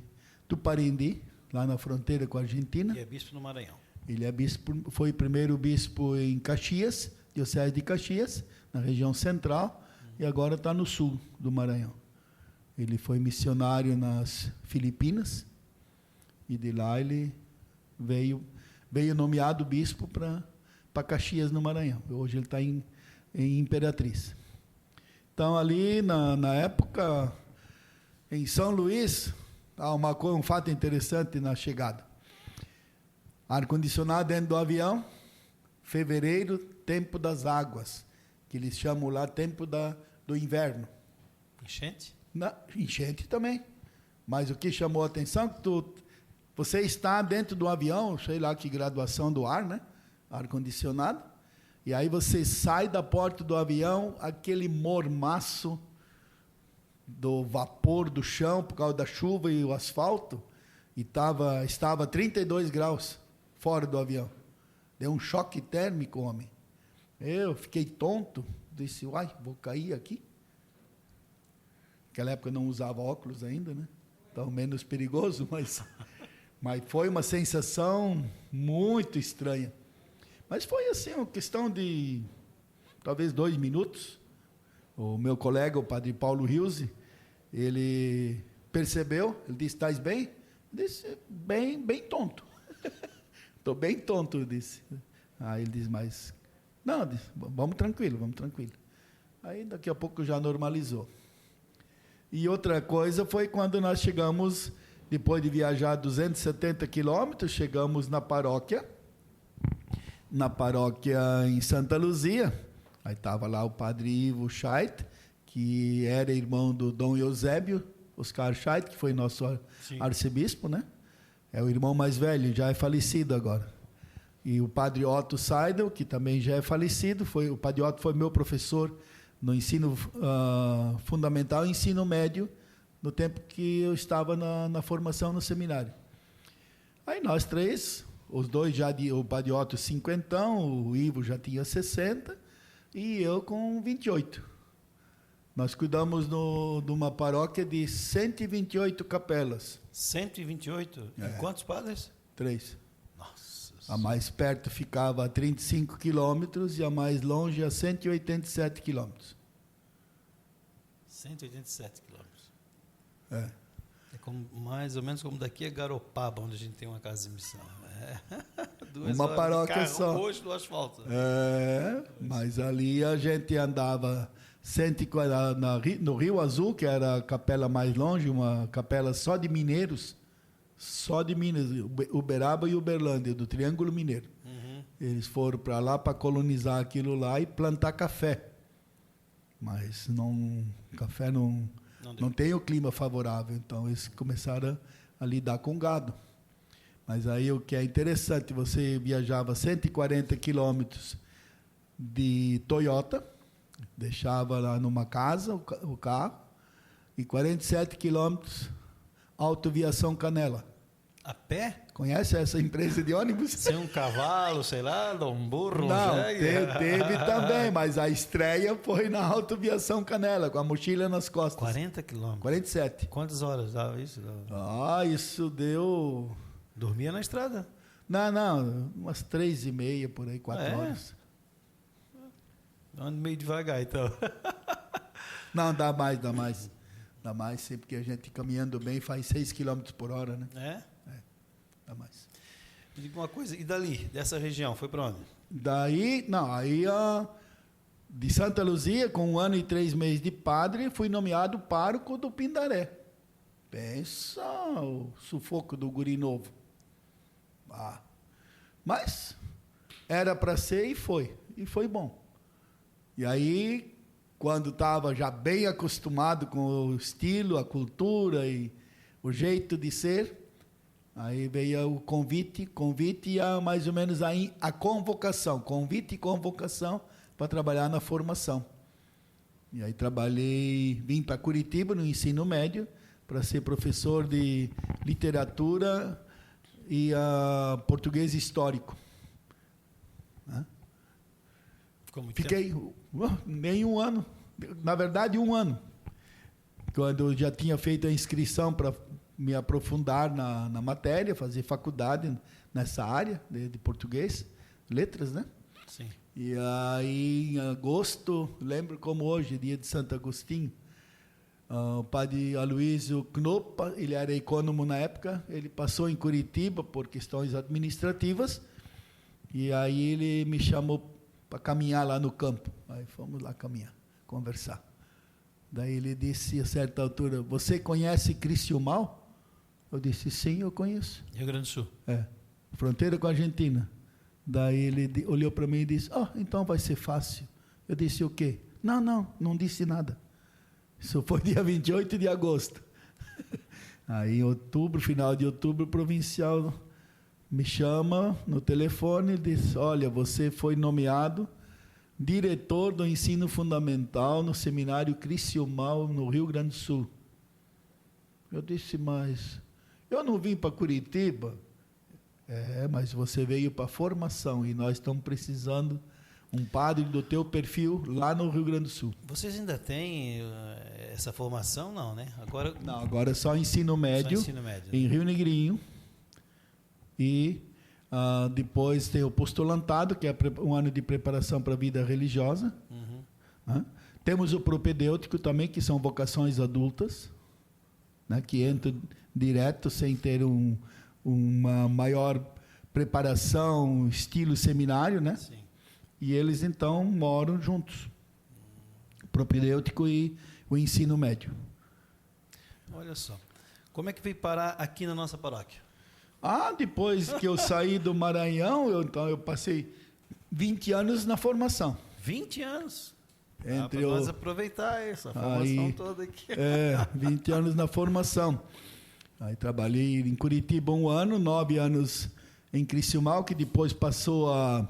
Tuparendi, lá na fronteira com a Argentina. E é bispo no Maranhão. Ele é bispo, foi primeiro bispo em Caxias, diocese de Caxias, na região central, e agora está no sul do Maranhão. Ele foi missionário nas Filipinas, e de lá ele veio nomeado bispo para Caxias, no Maranhão. Hoje ele está em Imperatriz. Então, ali, na época, em São Luís, há um fato interessante na chegada. Ar-condicionado dentro do avião, fevereiro, tempo das águas, que eles chamam lá tempo do inverno. Enchente? Enchente também. Mas o que chamou a atenção é que você está dentro do avião, sei lá que graduação do ar, né? Ar-condicionado. E aí você sai da porta do avião, aquele mormaço do vapor do chão por causa da chuva e o asfalto, e estava 32 graus fora do avião. Deu um choque térmico, homem. Eu fiquei tonto, disse, uai, vou cair aqui. Naquela época eu não usava óculos ainda, né? Então, menos perigoso, mas foi uma sensação muito estranha. Mas foi assim, uma questão de talvez 2 minutos. O meu colega, o padre Paulo Riuse, ele percebeu, ele disse, estás bem? Eu disse, bem tonto. Estou bem tonto, eu disse. Aí ele disse, mas... Não, eu disse, vamos tranquilo. Aí daqui a pouco já normalizou. E outra coisa foi quando nós chegamos, depois de viajar 270 quilômetros, chegamos na paróquia em Santa Luzia. Aí estava lá o padre Ivo Scheidt, que era irmão do Dom Eusébio Oscar Scheidt, que foi nosso arcebispo, né? É o irmão mais velho, já é falecido agora. E o padre Otto Seidel, que também já é falecido, o padre Otto foi meu professor no ensino fundamental e ensino médio, no tempo que eu estava na formação no seminário. Aí nós 3, os dois o padre Otto 50, o Ivo já tinha 60 e eu com 28. Nós cuidamos de uma paróquia de 128 capelas. 128? É. E quantos padres? 3. Nossa. A mais perto ficava a 35 quilômetros e a mais longe a 187 quilômetros. 187 quilômetros. É. É mais ou menos como daqui a Garopaba, onde a gente tem uma casa de missão. Uma paróquia carro, só. Hoje no asfalto. Mas ali a gente andava no Rio Azul, que era a capela mais longe, uma capela só de mineiros, só de Minas, Uberaba e Uberlândia, do Triângulo Mineiro. Eles foram para lá para colonizar aquilo lá e plantar café. Mas café não tem o clima favorável, então eles começaram a lidar com gado. Mas aí o que é interessante, você viajava 140 quilômetros de Toyota, deixava lá numa casa o carro, e 47 quilômetros Autoviação Canela. A pé? Conhece essa empresa de ônibus? Sem um cavalo, sei lá, um burro, Não, um jegue. teve também, mas a estreia foi na Autoviação Canela, com a mochila nas costas. 40 quilômetros. 47. Quantas horas dava isso? Isso deu... Dormia na estrada? Não, umas 3h30, por aí, 4 horas. Ando meio devagar, então. Não, dá mais. Dá mais, sempre que a gente caminhando bem faz 6 km por hora, né? Dá mais. Me diga uma coisa, e dali, dessa região, foi para onde? Daí, de Santa Luzia, com 1 ano e 3 meses de padre, fui nomeado pároco do Pindaré. Pensa o sufoco do guri novo. Mas era para ser e foi bom. E aí, quando estava já bem acostumado com o estilo, a cultura e o jeito de ser, aí veio o convite e mais ou menos a convocação, convite e convocação para trabalhar na formação. E aí vim para Curitiba no ensino médio para ser professor de literatura e português histórico. Fiquei nem 1 ano, na verdade 1 ano, quando eu já tinha feito a inscrição para me aprofundar na matéria, fazer faculdade nessa área de português, letras, né? Sim. E aí, em agosto, lembro como hoje, dia de Santo Agostinho, o padre Aloysio Knoppa, ele era ecônomo na época, ele passou em Curitiba por questões administrativas, e aí ele me chamou para caminhar lá no campo. Aí fomos lá caminhar, conversar. Daí ele disse, a certa altura, você conhece Criciúmal? Eu disse, sim, eu conheço. Rio Grande do Sul. Fronteira com a Argentina. Daí ele olhou para mim e disse, então vai ser fácil. Eu disse, o quê? Não disse nada. Isso foi dia 28 de agosto. Aí, em outubro, final de outubro, o provincial me chama no telefone e diz, olha, você foi nomeado diretor do ensino fundamental no seminário Criciúmal, no Rio Grande do Sul. Eu disse, mas eu não vim para Curitiba. Mas você veio para formação e nós estamos precisando um padre do teu perfil lá no Rio Grande do Sul. Vocês ainda têm essa formação? Não, né? Agora é só ensino médio, em Rio Negrinho. E depois tem o postulantado, que é 1 ano de preparação para a vida religiosa. Temos o propedêutico também, que são vocações adultas, né, que entram direto sem ter uma maior preparação, estilo seminário, né? Sim. E eles, então, moram juntos. O propedêutico e o ensino médio. Olha só. Como é que veio parar aqui na nossa paróquia? Depois que eu saí do Maranhão, eu passei 20 anos na formação. 20 anos? Para nós aproveitar essa formação toda aqui. 20 anos na formação. Aí trabalhei em Curitiba 1 ano, 9 anos em Criciúmal, que depois passou a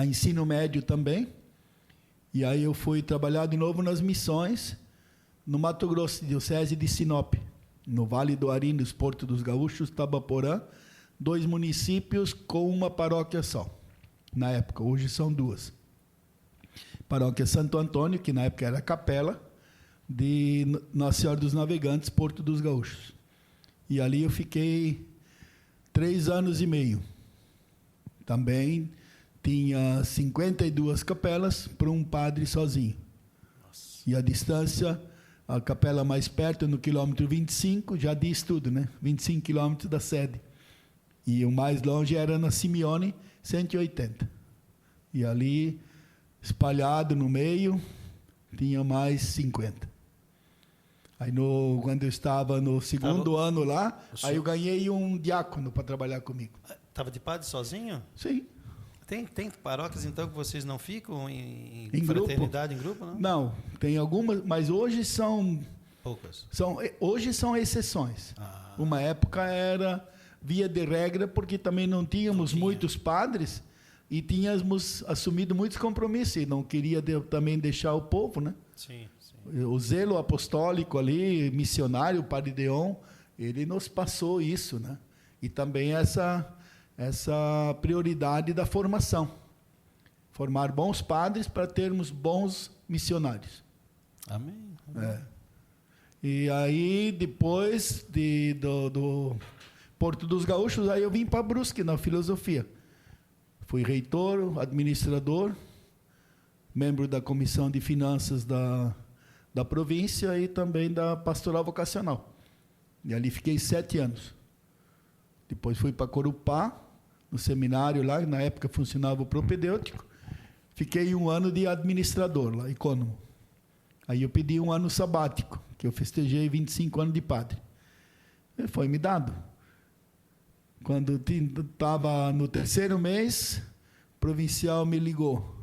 ensino médio também. E aí eu fui trabalhar de novo nas missões, no Mato Grosso, diocese de Sinop, no Vale do Arinos, Porto dos Gaúchos, Tabaporã, 2 municípios com uma paróquia só, na época, hoje são 2. Paróquia Santo Antônio, que na época era capela, de Nossa Senhora dos Navegantes, Porto dos Gaúchos. E ali eu fiquei 3 anos e meio. Também tinha 52 capelas para um padre sozinho. Nossa. E a distância, a capela mais perto, no quilômetro 25, já diz tudo, né? 25 quilômetros da sede. E o mais longe era na Simeone, 180. E ali, espalhado no meio, tinha mais 50. Aí, quando eu estava no segundo ano lá, aí eu ganhei um diácono para trabalhar comigo. Estava de padre sozinho? Sim. Tem paróquias, então, que vocês não ficam em grupo. fraternidade, em grupo, não? Não, tem algumas, mas hoje são... Poucas. Hoje são exceções. Uma época era via de regra, porque também não tínhamos muitos padres e tínhamos assumido muitos compromissos e não queria também deixar o povo, né? Sim. O zelo apostólico ali, missionário, o Padre Deon, ele nos passou isso, né? E também essa prioridade da formação. Formar bons padres para termos bons missionários. Amém. E aí, depois do Porto dos Gaúchos, aí eu vim para Brusque, na filosofia. Fui reitor, administrador, membro da Comissão de Finanças da província e também da Pastoral Vocacional. E ali fiquei 7 anos. Depois fui para Corupá, no seminário lá, na época funcionava o propedêutico. Fiquei 1 ano de administrador lá, econômico. Aí eu pedi 1 ano sabático, que eu festejei 25 anos de padre. E foi me dado. Quando estava no 3º mês, o provincial me ligou.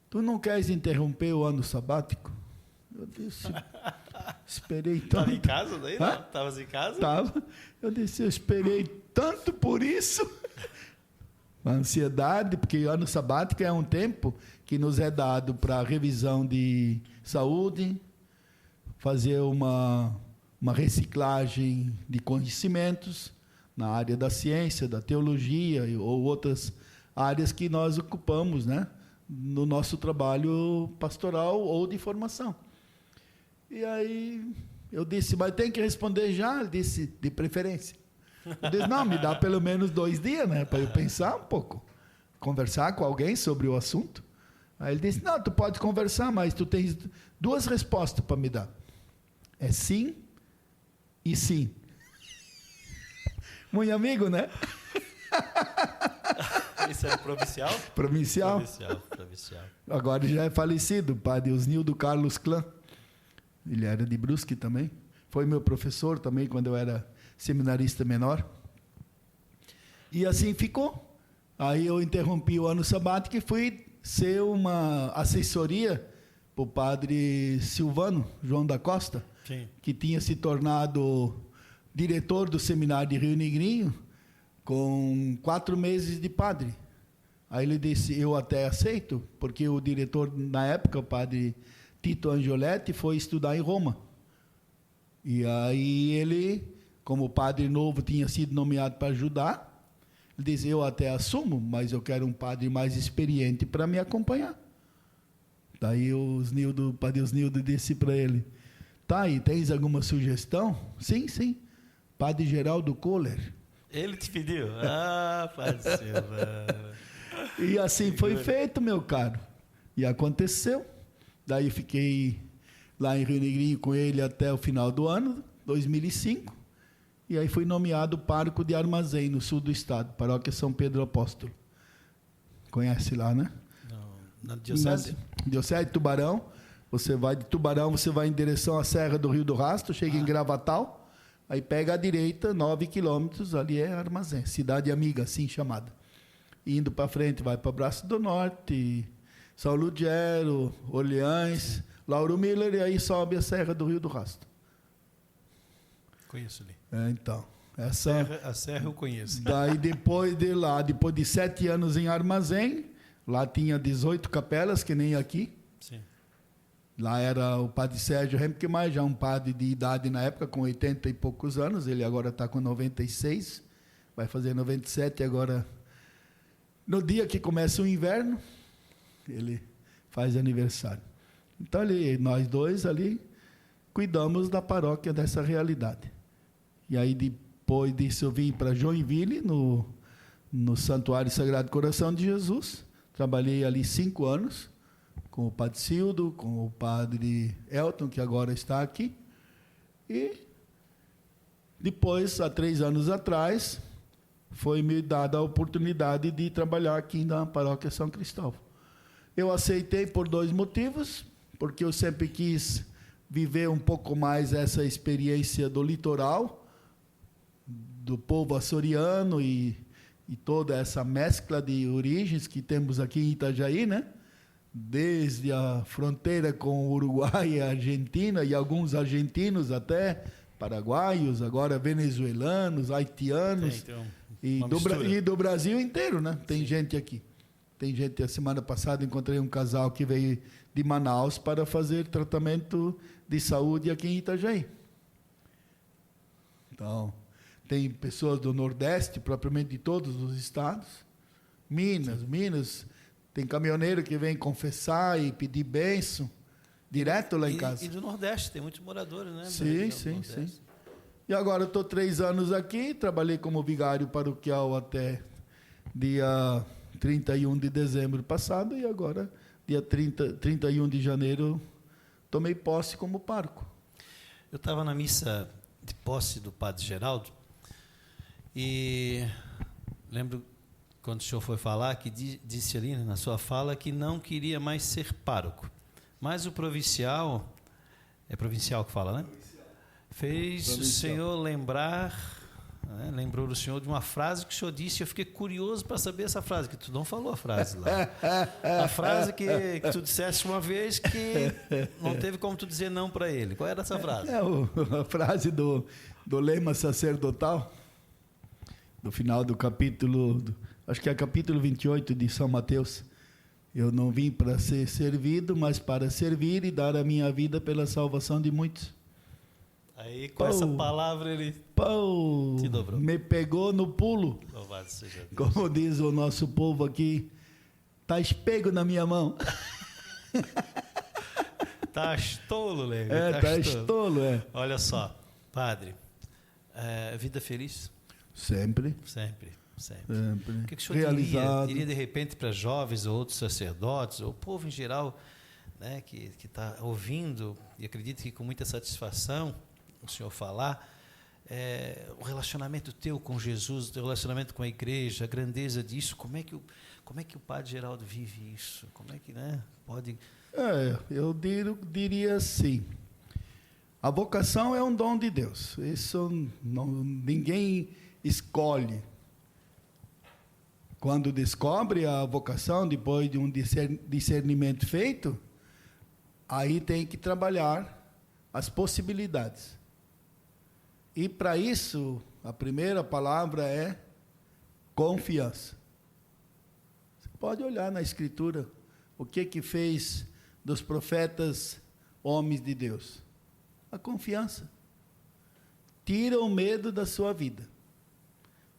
Tu não queres interromper o ano sabático? Eu disse, esperei tanto. Estava em casa daí? Estavas em casa? Estava. Eu disse, eu esperei tanto por isso. A ansiedade, porque o ano sabático é um tempo que nos é dado para revisão de saúde, fazer uma reciclagem de conhecimentos na área da ciência, da teologia ou outras áreas que nós ocupamos, né? No nosso trabalho pastoral ou de formação. E aí eu disse, mas tem que responder já? Ele disse, de preferência. Eu disse, não, me dá pelo menos 2 dias, né, para eu pensar um pouco, conversar com alguém sobre o assunto. Aí ele disse, não, tu pode conversar, mas tu tens 2 respostas para me dar. É sim e sim. Muito amigo, né? Isso é provincial? Provincial. Provincial. Agora já é falecido, o padre Osnildo Carlos Clã. Ele era de Brusque também. Foi meu professor também quando eu era seminarista menor. E assim ficou. Aí eu interrompi o ano sabático e fui ser uma assessoria para o padre Silvano, João da Costa, Sim. que tinha se tornado diretor do seminário de Rio Negrinho, com 4 meses de padre. Aí ele disse, eu até aceito, porque o diretor, na época, o padre Tito Angioletti, foi estudar em Roma. E aí ele, como padre novo, tinha sido nomeado para ajudar. Ele disse, eu até assumo, mas eu quero um padre mais experiente para me acompanhar. Daí o padre Osnildo disse para ele, tá aí, tens alguma sugestão? Sim, sim. Padre Geraldo Kohler. Ele te pediu? Ah, padre Silvano. E assim foi feito, meu caro. E aconteceu. Daí eu fiquei lá em Rio Negrinho com ele até o final do ano, 2005. E aí fui nomeado pároco de Armazém, no sul do estado, paróquia São Pedro Apóstolo. Conhece lá, né? Não, na Diocese? Diocese de Tubarão. Você vai de Tubarão, você vai em direção à Serra do Rio do Rastro, chega em Gravatal, aí pega à direita, 9 quilômetros, ali é Armazém, cidade amiga, assim chamada. Indo para frente, vai para Braço do Norte, São Lugero, Orleans, Lauro Miller, e aí sobe a Serra do Rio do Rastro. Conheço ali. Então, A serra eu conheço. Daí depois de 7 anos em Armazém, lá tinha 18 capelas, que nem aqui. Sim. Lá era o padre Sérgio Remke, mas já um padre de idade na época, com 80 e poucos anos, ele agora está com 96, vai fazer 97 agora. No dia que começa o inverno, ele faz aniversário. Então, nós dois ali cuidamos da paróquia dessa realidade. E aí, depois disso, eu vim para Joinville, no Santuário Sagrado Coração de Jesus. Trabalhei ali 5 anos, com o padre Cildo, com o padre Elton, que agora está aqui. E depois, há 3 anos atrás, foi me dada a oportunidade de trabalhar aqui na paróquia São Cristóvão. Eu aceitei por 2 motivos, porque eu sempre quis viver um pouco mais essa experiência do litoral, do povo açoriano e toda essa mescla de origens que temos aqui em Itajaí, né? Desde a fronteira com o Uruguai e a Argentina, e alguns argentinos até, paraguaios, agora venezuelanos, haitianos, e do Brasil inteiro, né? Tem gente aqui. Tem gente, a semana passada encontrei um casal que veio de Manaus para fazer tratamento de saúde aqui em Itajaí. Então, tem pessoas do Nordeste, propriamente de todos os estados. Minas, tem caminhoneiro que vem confessar e pedir bênção, direto lá em casa. E do Nordeste, tem muitos moradores, né? Sim. E agora eu estou 3 anos aqui, trabalhei como vigário paroquial até dia 31 de dezembro passado, e agora, dia 31 de janeiro, tomei posse como pároco. Eu estava na missa de posse do Padre Geraldo, e lembro quando o senhor foi falar, que disse ali na sua fala que não queria mais ser pároco. Mas o provincial, é provincial que fala, né? Fez o senhor lembrar, né? Lembrou o senhor de uma frase que o senhor disse, e eu fiquei curioso para saber essa frase, que tu não falou a frase lá. A frase que tu disseste uma vez que não teve como tu dizer não para ele. Qual era essa frase? A frase do lema sacerdotal, do final do capítulo, acho que é capítulo 28 de São Mateus. Eu não vim para ser servido, mas para servir e dar a minha vida pela salvação de muitos. Aí, com essa palavra, ele te dobrou. Me pegou no pulo. Louvado seja Deus. Como diz o nosso povo aqui, tá espego na minha mão. Tá estolo, Lego. Tá estolo, é. Olha só, padre, vida feliz? Sempre. O que o senhor diria de repente para jovens ou outros sacerdotes, ou o povo em geral, né, que está ouvindo, e acredito que com muita satisfação o senhor falar, o relacionamento teu com Jesus, o teu relacionamento com a igreja, a grandeza disso, como é que o Padre Geraldo vive isso? Como é que, né, pode... Eu diria assim, a vocação é um dom de Deus, isso ninguém escolhe. Quando descobre a vocação, depois de um discernimento feito, aí tem que trabalhar as possibilidades. E para isso, a primeira palavra é confiança. Você pode olhar na Escritura o que fez dos profetas homens de Deus. A confiança. Tira o medo da sua vida.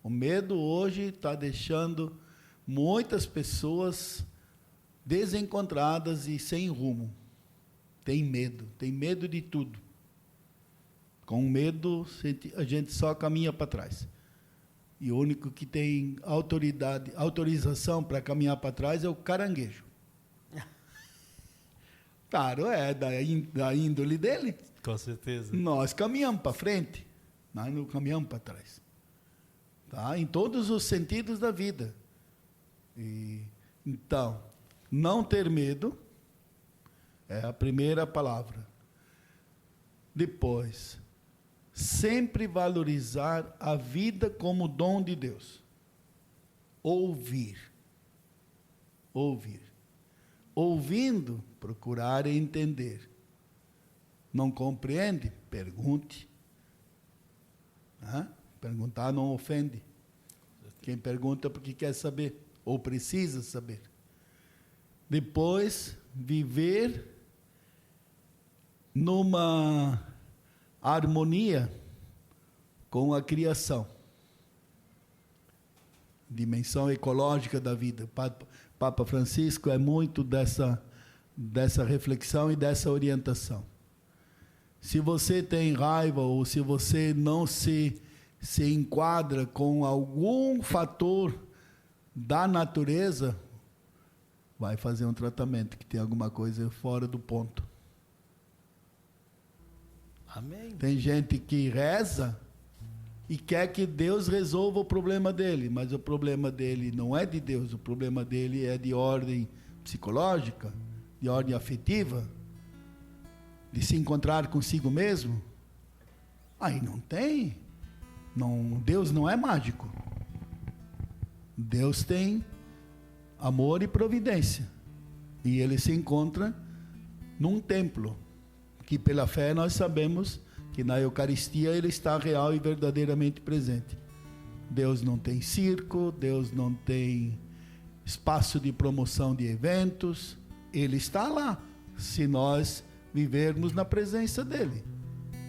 O medo hoje está deixando muitas pessoas desencontradas e sem rumo. Tem medo de tudo. Com medo, a gente só caminha para trás. E o único que tem autorização para caminhar para trás é o caranguejo. Claro, é da índole dele. Com certeza. Nós caminhamos para frente, nós não caminhamos para trás. Tá? Em todos os sentidos da vida. Então, não ter medo é a primeira palavra. Depois, sempre valorizar a vida como dom de Deus. Ouvir. Ouvindo, procurar entender. Não compreende? Pergunte. Perguntar não ofende. Quem pergunta porque quer saber, ou precisa saber. Depois, viver numa harmonia com a criação. Dimensão ecológica da vida. Papa Francisco é muito dessa reflexão e dessa orientação. Se você tem raiva ou se você não se enquadra com algum fator da natureza, vai fazer um tratamento que tem alguma coisa fora do ponto. Amém. Tem gente que reza e quer que Deus resolva o problema dele, mas o problema dele não é de Deus, o problema dele é de ordem psicológica, de ordem afetiva, de se encontrar consigo mesmo, aí não tem. Não, Deus não é mágico. Deus tem amor e providência. E ele se encontra num templo, que pela fé nós sabemos que na Eucaristia ele está real e verdadeiramente presente. Deus não tem circo, Deus não tem espaço de promoção de eventos, ele está lá, se nós vivermos na presença dele.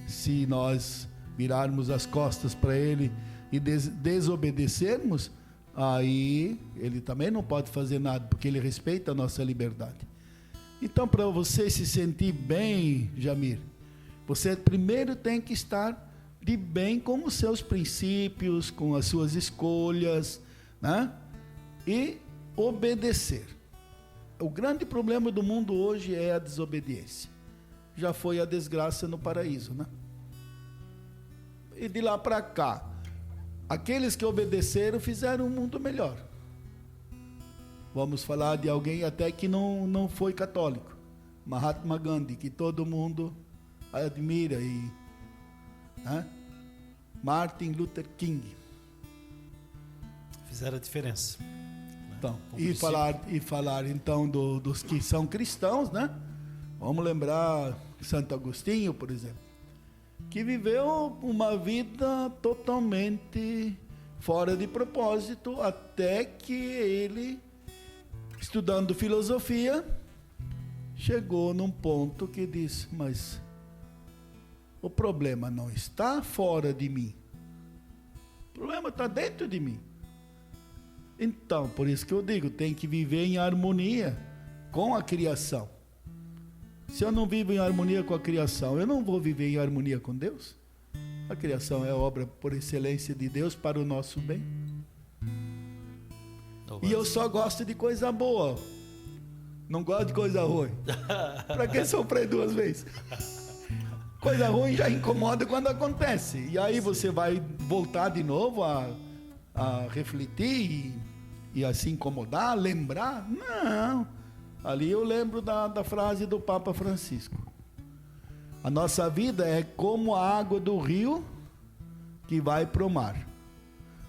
Se nós virarmos as costas para ele e desobedecermos, aí ele também não pode fazer nada, porque ele respeita a nossa liberdade. Então, para você se sentir bem, Jamir, você primeiro tem que estar de bem com os seus princípios, com as suas escolhas, né? E obedecer. O grande problema do mundo hoje é a desobediência. Já foi a desgraça no paraíso, né? E de lá para cá, aqueles que obedeceram fizeram um mundo melhor. Vamos falar de alguém até que não foi católico, Mahatma Gandhi, que todo mundo admira, e Martin Luther King. Fizeram a diferença. Então, e falar então dos que são cristãos, né? Vamos lembrar Santo Agostinho, por exemplo, que viveu uma vida totalmente fora de propósito, até que ele, estudando filosofia, chegou num ponto que disse: mas o problema não está fora de mim, o problema está dentro de mim. Então, por isso que eu digo, tem que viver em harmonia com a criação. Se eu não vivo em harmonia com a criação, eu não vou viver em harmonia com Deus. A criação é obra por excelência de Deus para o nosso bem. E eu só gosto de coisa boa, não gosto de coisa ruim. Para que sofrer duas vezes? Coisa ruim já incomoda quando acontece. E aí você vai voltar de novo a refletir e a se incomodar, lembrar? Não. Ali eu lembro da frase do Papa Francisco: a nossa vida é como a água do rio que vai para o mar.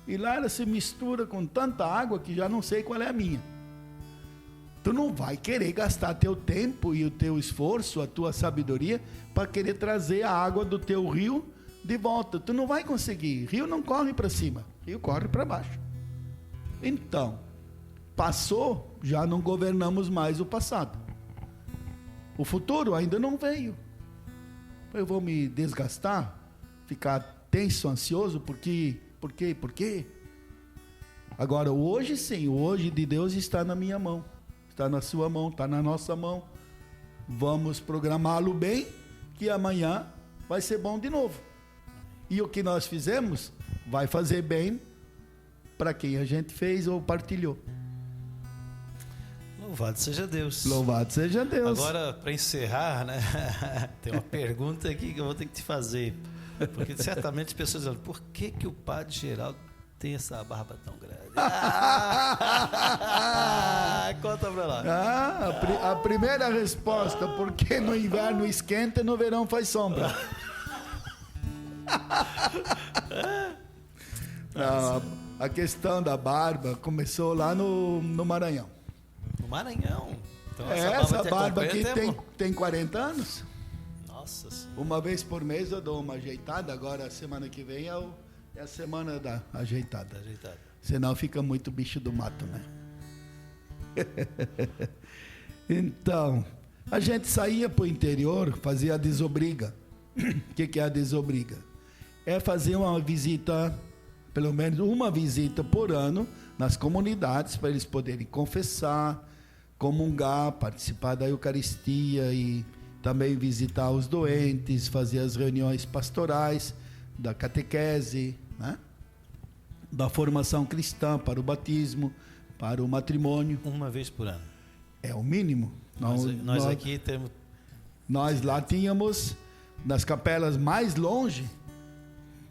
E lá ela se mistura com tanta água que já não sei qual é a minha. Tu não vai querer gastar teu tempo e o teu esforço, a tua sabedoria, para querer trazer a água do teu rio de volta. Tu não vai conseguir. Rio não corre para cima, rio corre para baixo. Então, passou, já não governamos mais o passado. O futuro ainda não veio. Eu vou me desgastar, ficar tenso, ansioso, por quê? Agora, hoje sim, o hoje de Deus está na minha mão, está na sua mão, está na nossa mão. Vamos programá-lo bem, que amanhã vai ser bom de novo. E o que nós fizemos vai fazer bem para quem a gente fez ou partilhou. Louvado seja Deus. Louvado seja Deus. Agora, para encerrar, né? Tem uma pergunta aqui que eu vou ter que te fazer. Porque certamente as pessoas dizem: por que o Padre Geraldo tem essa barba tão grande? Conta pra lá. A primeira resposta: porque no inverno esquenta e no verão faz sombra. A questão da barba começou lá no Maranhão. No Maranhão? Então, essa barba aqui tem 40 anos. Nossa Senhora. Uma vez por mês eu dou uma ajeitada. Agora, a semana que vem é a semana da ajeitada. Senão fica muito bicho do mato, né? Então, a gente saía para o interior, fazia a desobriga. O que é a desobriga? É fazer uma visita, pelo menos uma visita por ano, nas comunidades, para eles poderem confessar, comungar, participar da Eucaristia e também visitar os doentes, fazer as reuniões pastorais, da catequese, né? Da formação cristã para o batismo, para o matrimônio. Uma vez por ano. É o mínimo. Nós aqui temos... Nós lá tínhamos, nas capelas mais longe,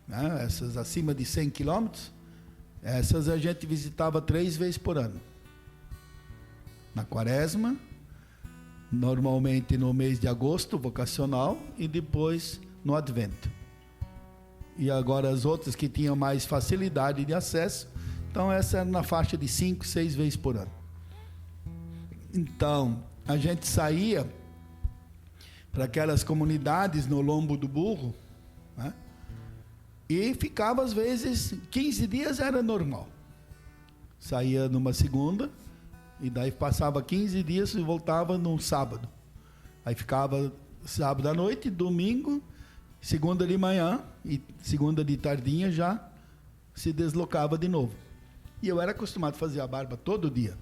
né, essas acima de 100 quilômetros, essas a gente visitava 3 vezes por ano. na quaresma, normalmente no mês de agosto, vocacional, e depois no advento. E agora as outras que tinham mais facilidade de acesso, então essa era na faixa de 5, 6 vezes por ano. Então, a gente saía para aquelas comunidades no lombo do burro, né? E ficava às vezes 15 dias, era normal. Saía numa segunda e daí passava 15 dias e voltava no sábado. Aí ficava sábado à noite, domingo, segunda de manhã e segunda de tardinha já se deslocava de novo. E eu era acostumado a fazer a barba todo dia.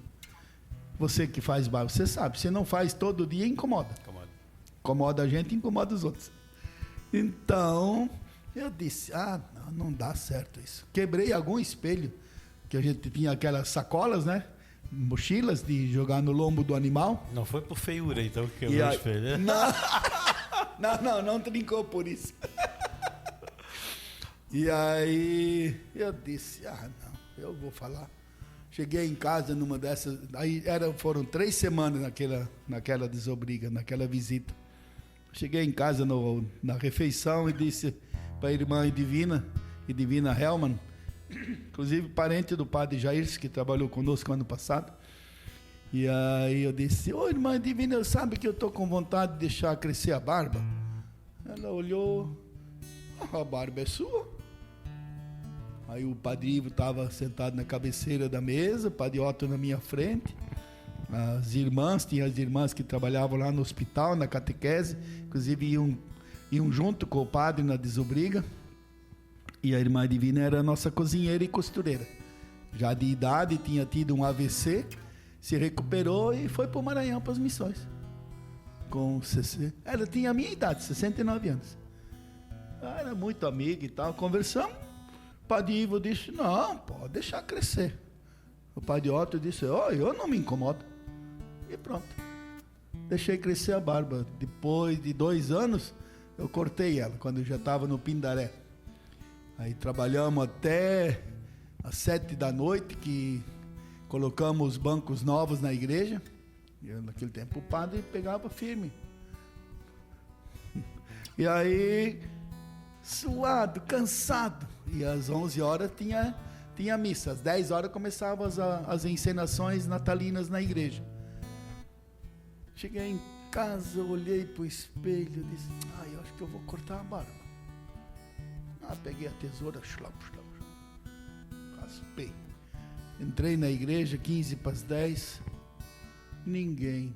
Você que faz barba, você sabe, se não faz todo dia, incomoda. Incomoda a gente, incomoda os outros. Então, eu disse, não dá certo isso. Quebrei algum espelho, que a gente tinha aquelas sacolas, né? Mochilas de jogar no lombo do animal. Não foi por feiura, então, que quebrou o espelho, né? Não trincou por isso. E aí, eu disse, não, eu vou falar. Cheguei em casa numa dessas, aí foram 3 semanas naquela desobriga, naquela visita. Cheguei em casa na refeição e disse para a irmã Edivina Hellman, inclusive parente do padre Jair, que trabalhou conosco ano passado. E aí eu disse, irmã Edivina, sabe que eu estou com vontade de deixar crescer a barba? Ela olhou, a barba é sua. Aí o padre Ivo estava sentado na cabeceira da mesa, o padre Otto na minha frente. Tinha as irmãs que trabalhavam lá no hospital, na catequese, inclusive iam junto com o padre na desobriga. E a irmã Divina era a nossa cozinheira e costureira. Já de idade, tinha tido um AVC, se recuperou e foi para o Maranhão, para as missões. Ela tinha a minha idade, 69 anos. Era muito amiga e tal, conversamos. O padre Ivo disse, não, pode deixar crescer. O padre Otto disse, eu não me incomodo. E pronto. Deixei crescer a barba. Depois de 2 anos, eu cortei ela, quando eu já estava no Pindaré. Aí trabalhamos até às 7 da noite, que colocamos os bancos novos na igreja. E naquele tempo o padre pegava firme. E aí, suado, cansado. E às 11 horas tinha missa. Às 10 horas começavam as encenações natalinas na igreja. Cheguei em casa, olhei para o espelho e disse, eu acho que eu vou cortar a barba. Peguei a tesoura, raspei. Entrei na igreja, 15 para as 10, ninguém.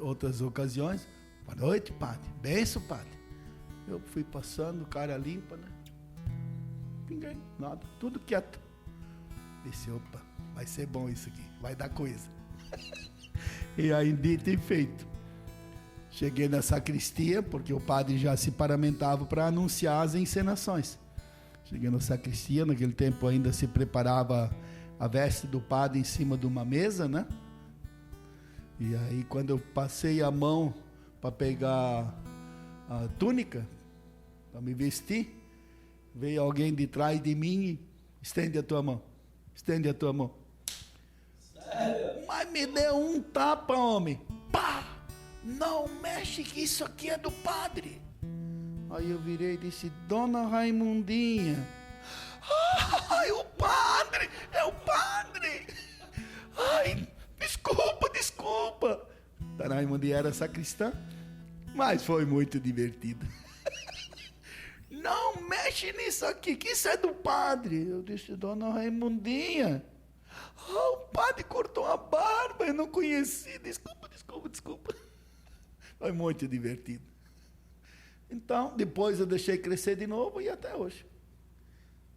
Outras ocasiões, boa noite, padre, benção, padre. Eu fui passando, cara limpa, né? Ninguém, nada, tudo quieto. Disse, opa, vai ser bom isso aqui, vai dar coisa. E aí, dito e feito. Cheguei na sacristia, porque o padre já se paramentava para anunciar as encenações. Cheguei na sacristia, naquele tempo ainda se preparava a veste do padre em cima de uma mesa, né? E aí, quando eu passei a mão para pegar a túnica, para me vestir, veio alguém de trás de mim e estende a tua mão. Estende a tua mão. Sério? Mas me deu um tapa, homem. Pá! Não mexe que isso aqui é do padre. Aí eu virei e disse, Dona Raimundinha. Ai, o padre! É o padre! Ai, desculpa. Dona Raimundinha era sacristã, mas foi muito divertido. Não mexe nisso aqui, que isso é do padre. Eu disse, Dona Raimundinha, o padre cortou a barba, eu não conheci. Desculpa. Foi muito divertido. Então, depois eu deixei crescer de novo e até hoje.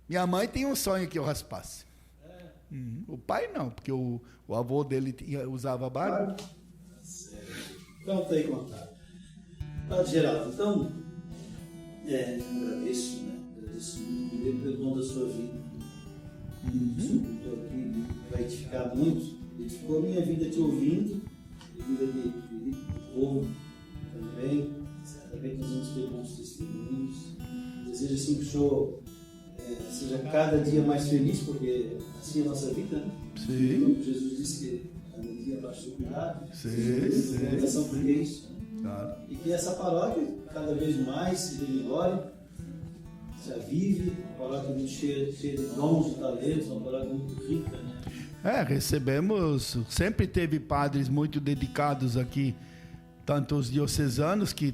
Minha mãe tinha um sonho que eu raspasse. O pai não, porque o avô dele usava barba. Então, está aí contado. Padre Geraldo, então, agradeço, pelo dom da sua vida. Estou aqui, vai edificar muito. Edificou a minha vida te ouvindo, a vida de povo também. Certamente nós vamos ter bons testemunhos. Desejo assim que o senhor seja cada dia mais feliz, porque assim é a nossa vida, né? Sim. Jesus disse que aqui abaixo do cuidado. Sim. Orientação por isso. Claro. E que essa paróquia, cada vez mais, se revigore, se avive, uma paróquia muito cheia de dons e talentos, uma paróquia muito rica, né? Recebemos, sempre teve padres muito dedicados aqui, tanto os diocesanos que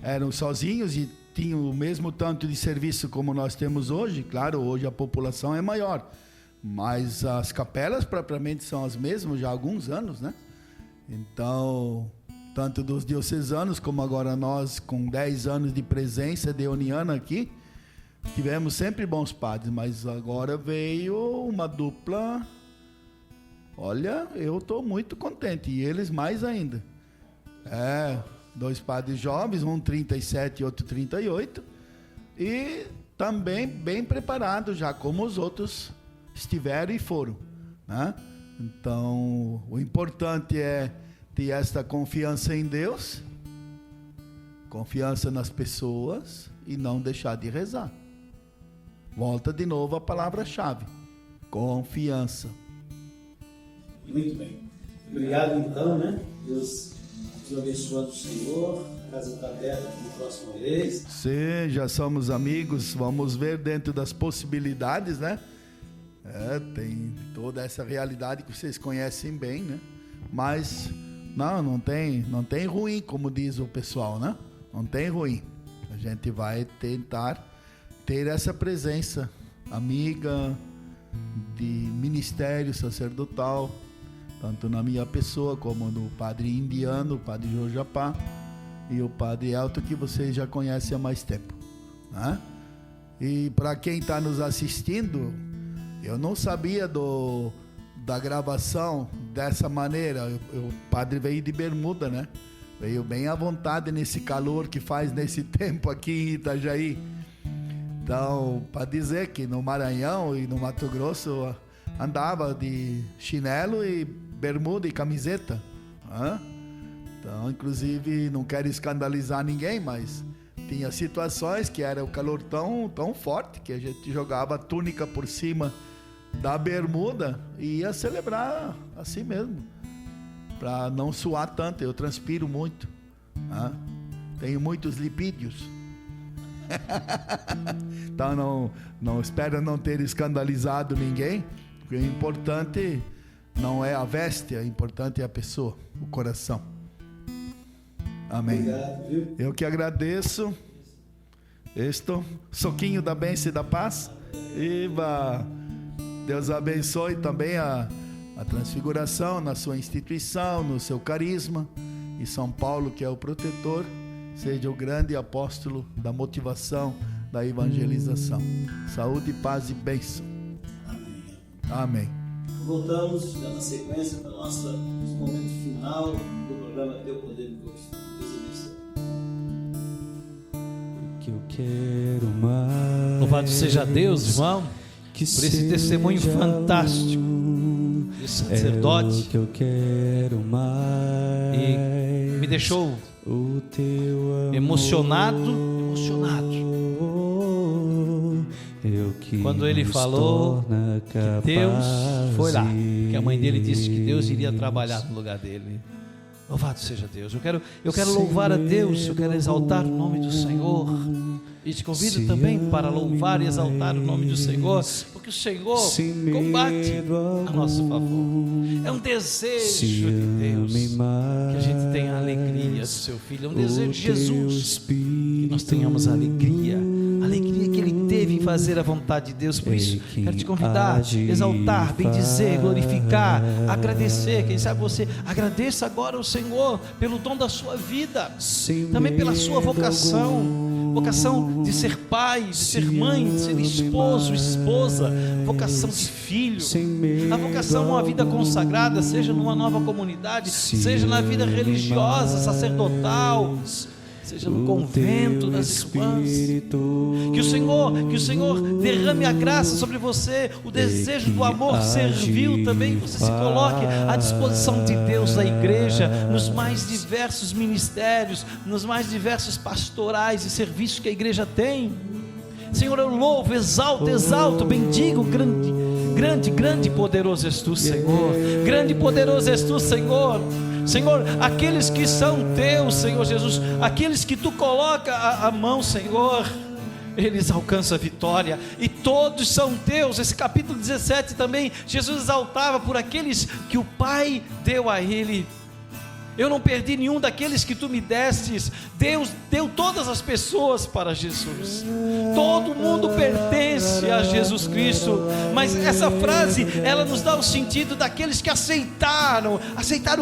eram sozinhos e tinham o mesmo tanto de serviço como nós temos hoje. Claro, hoje a população é maior, mas as capelas propriamente são as mesmas já há alguns anos, né? Então, tanto dos diocesanos como agora nós, com 10 anos de presença deoniana aqui, tivemos sempre bons padres, mas agora veio uma dupla. Olha, eu estou muito contente, e eles mais ainda. 2 padres jovens, um 37 e outro 38, e também bem preparados já, como os outros estiveram e foram, né? Então, o importante é ter esta confiança em Deus, confiança nas pessoas e não deixar de rezar. Volta de novo a palavra-chave: confiança. Muito bem. Obrigado, então, né? Deus te abençoando, Senhor. A casa está aberta para a próxima vez. Sim, já somos amigos. Vamos ver dentro das possibilidades, né? Tem toda essa realidade que vocês conhecem bem, né? Mas não tem ruim, como diz o pessoal, né? Não tem ruim. A gente vai tentar ter essa presença amiga de ministério sacerdotal, tanto na minha pessoa como no padre indiano, o padre Jojapá, e o padre Elton, que vocês já conhecem há mais tempo, né? E para quem está nos assistindo, eu não sabia da gravação dessa maneira. O padre veio de bermuda, né? Veio bem à vontade nesse calor que faz nesse tempo aqui em Itajaí. Então, para dizer que no Maranhão e no Mato Grosso andava de chinelo e bermuda e camiseta, né? Então, inclusive, não quero escandalizar ninguém, mas tinha situações que era o calor tão forte que a gente jogava a túnica por cima da bermuda e ia celebrar assim mesmo, para não suar tanto. Eu transpiro muito, né? Tenho muitos lipídios. Então não espero não ter escandalizado ninguém, porque o importante não é a veste, o importante é a pessoa, o coração. Amém. Obrigado, viu? Eu que agradeço. Soquinho da bênção e da paz. Iba. Deus abençoe também a transfiguração na sua instituição, no seu carisma. E São Paulo, que é o protetor, seja o grande apóstolo da motivação, da evangelização. Saúde, paz e bênção. Amém. Voltamos já na sequência para o nosso momento final do programa Teu Poder Me Conquistar. Deus abençoe. Que eu quero mais. Louvado seja Deus, irmão, por esse testemunho fantástico de sacerdote. Que eu quero mais. E me deixou o teu amor. emocionado. Quando ele falou que Deus foi lá, que a mãe dele disse que Deus iria trabalhar no lugar dele. Louvado seja Deus. Eu quero louvar a Deus, eu quero exaltar o nome do Senhor. E te convido também para louvar e exaltar o nome do Senhor, porque o Senhor combate a nosso favor. É um desejo de Deus que a gente tenha a alegria do seu Filho. É um desejo de Jesus que nós tenhamos a alegria que Ele teve em fazer a vontade de Deus. Por isso, quero te convidar, exaltar, bendizer, glorificar, agradecer. Quem sabe você agradeça agora ao Senhor pelo dom da sua vida, também pela sua vocação de ser pai, de ser mãe, de ser esposo, esposa, vocação de filho, a vocação a uma vida consagrada, seja numa nova comunidade, seja na vida religiosa, sacerdotal, seja no convento das irmãs. Que o Senhor derrame a graça sobre você, o desejo do amor servil também, você se coloque à disposição de Deus na igreja, nos mais diversos ministérios, nos mais diversos pastorais e serviços que a igreja tem. Senhor, eu louvo, exalto, bendigo grande, grande e poderoso és tu, Senhor. Grande e poderoso és tu, Senhor. Senhor, aqueles que são teus, Senhor Jesus, aqueles que tu coloca a mão, Senhor, eles alcançam a vitória, e todos são teus. Esse capítulo 17 também, Jesus exaltava por aqueles que o Pai deu a ele. Eu não perdi nenhum daqueles que tu me destes. Deus deu todas as pessoas para Jesus. Todo mundo pertence a Jesus Cristo. Mas essa frase, ela nos dá o sentido daqueles que aceitaram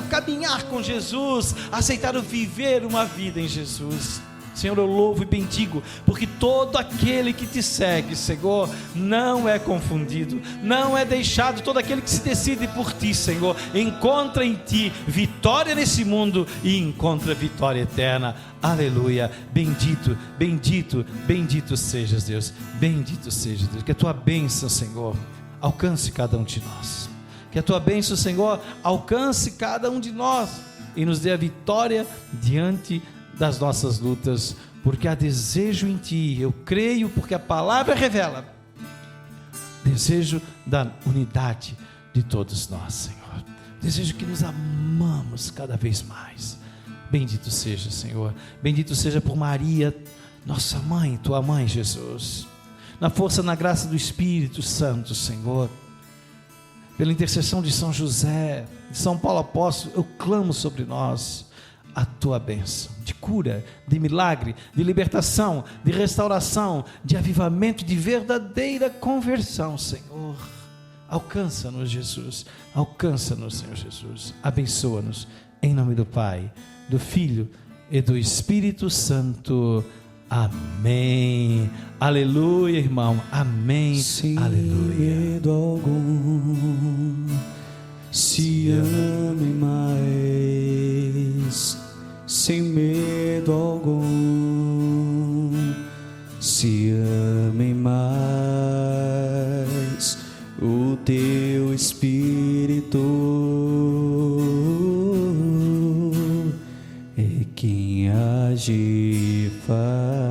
caminhar com Jesus, aceitaram viver uma vida em Jesus. Senhor, eu louvo e bendigo, porque todo aquele que te segue, Senhor, não é confundido, não é deixado. Todo aquele que se decide por ti, Senhor, encontra em ti vitória nesse mundo e encontra vitória eterna. Aleluia. Bendito, bendito, bendito sejas, Deus. Bendito seja, Deus. Que a tua bênção, Senhor, alcance cada um de nós. Que a tua bênção, Senhor, alcance cada um de nós e nos dê a vitória diante das nossas lutas, porque há desejo em ti. Eu creio, porque a palavra revela desejo da unidade de todos nós, Senhor. Desejo que nos amamos cada vez mais. Bendito seja, Senhor. Bendito seja por Maria, nossa mãe, tua mãe, Jesus, na força, na graça do Espírito Santo, Senhor. Pela intercessão de São José, de São Paulo Apóstolo, eu clamo sobre nós a tua bênção de cura, de milagre, de libertação, de restauração, de avivamento, de verdadeira conversão, Senhor. Alcança-nos, Jesus. Alcança-nos, Senhor Jesus. Abençoa-nos, em nome do Pai, do Filho e do Espírito Santo. Amém. Aleluia, irmão. Amém. Sem Aleluia. medo algum, se ame mais. Sem medo algum, se ame mais. O teu Espírito é quem age e faz.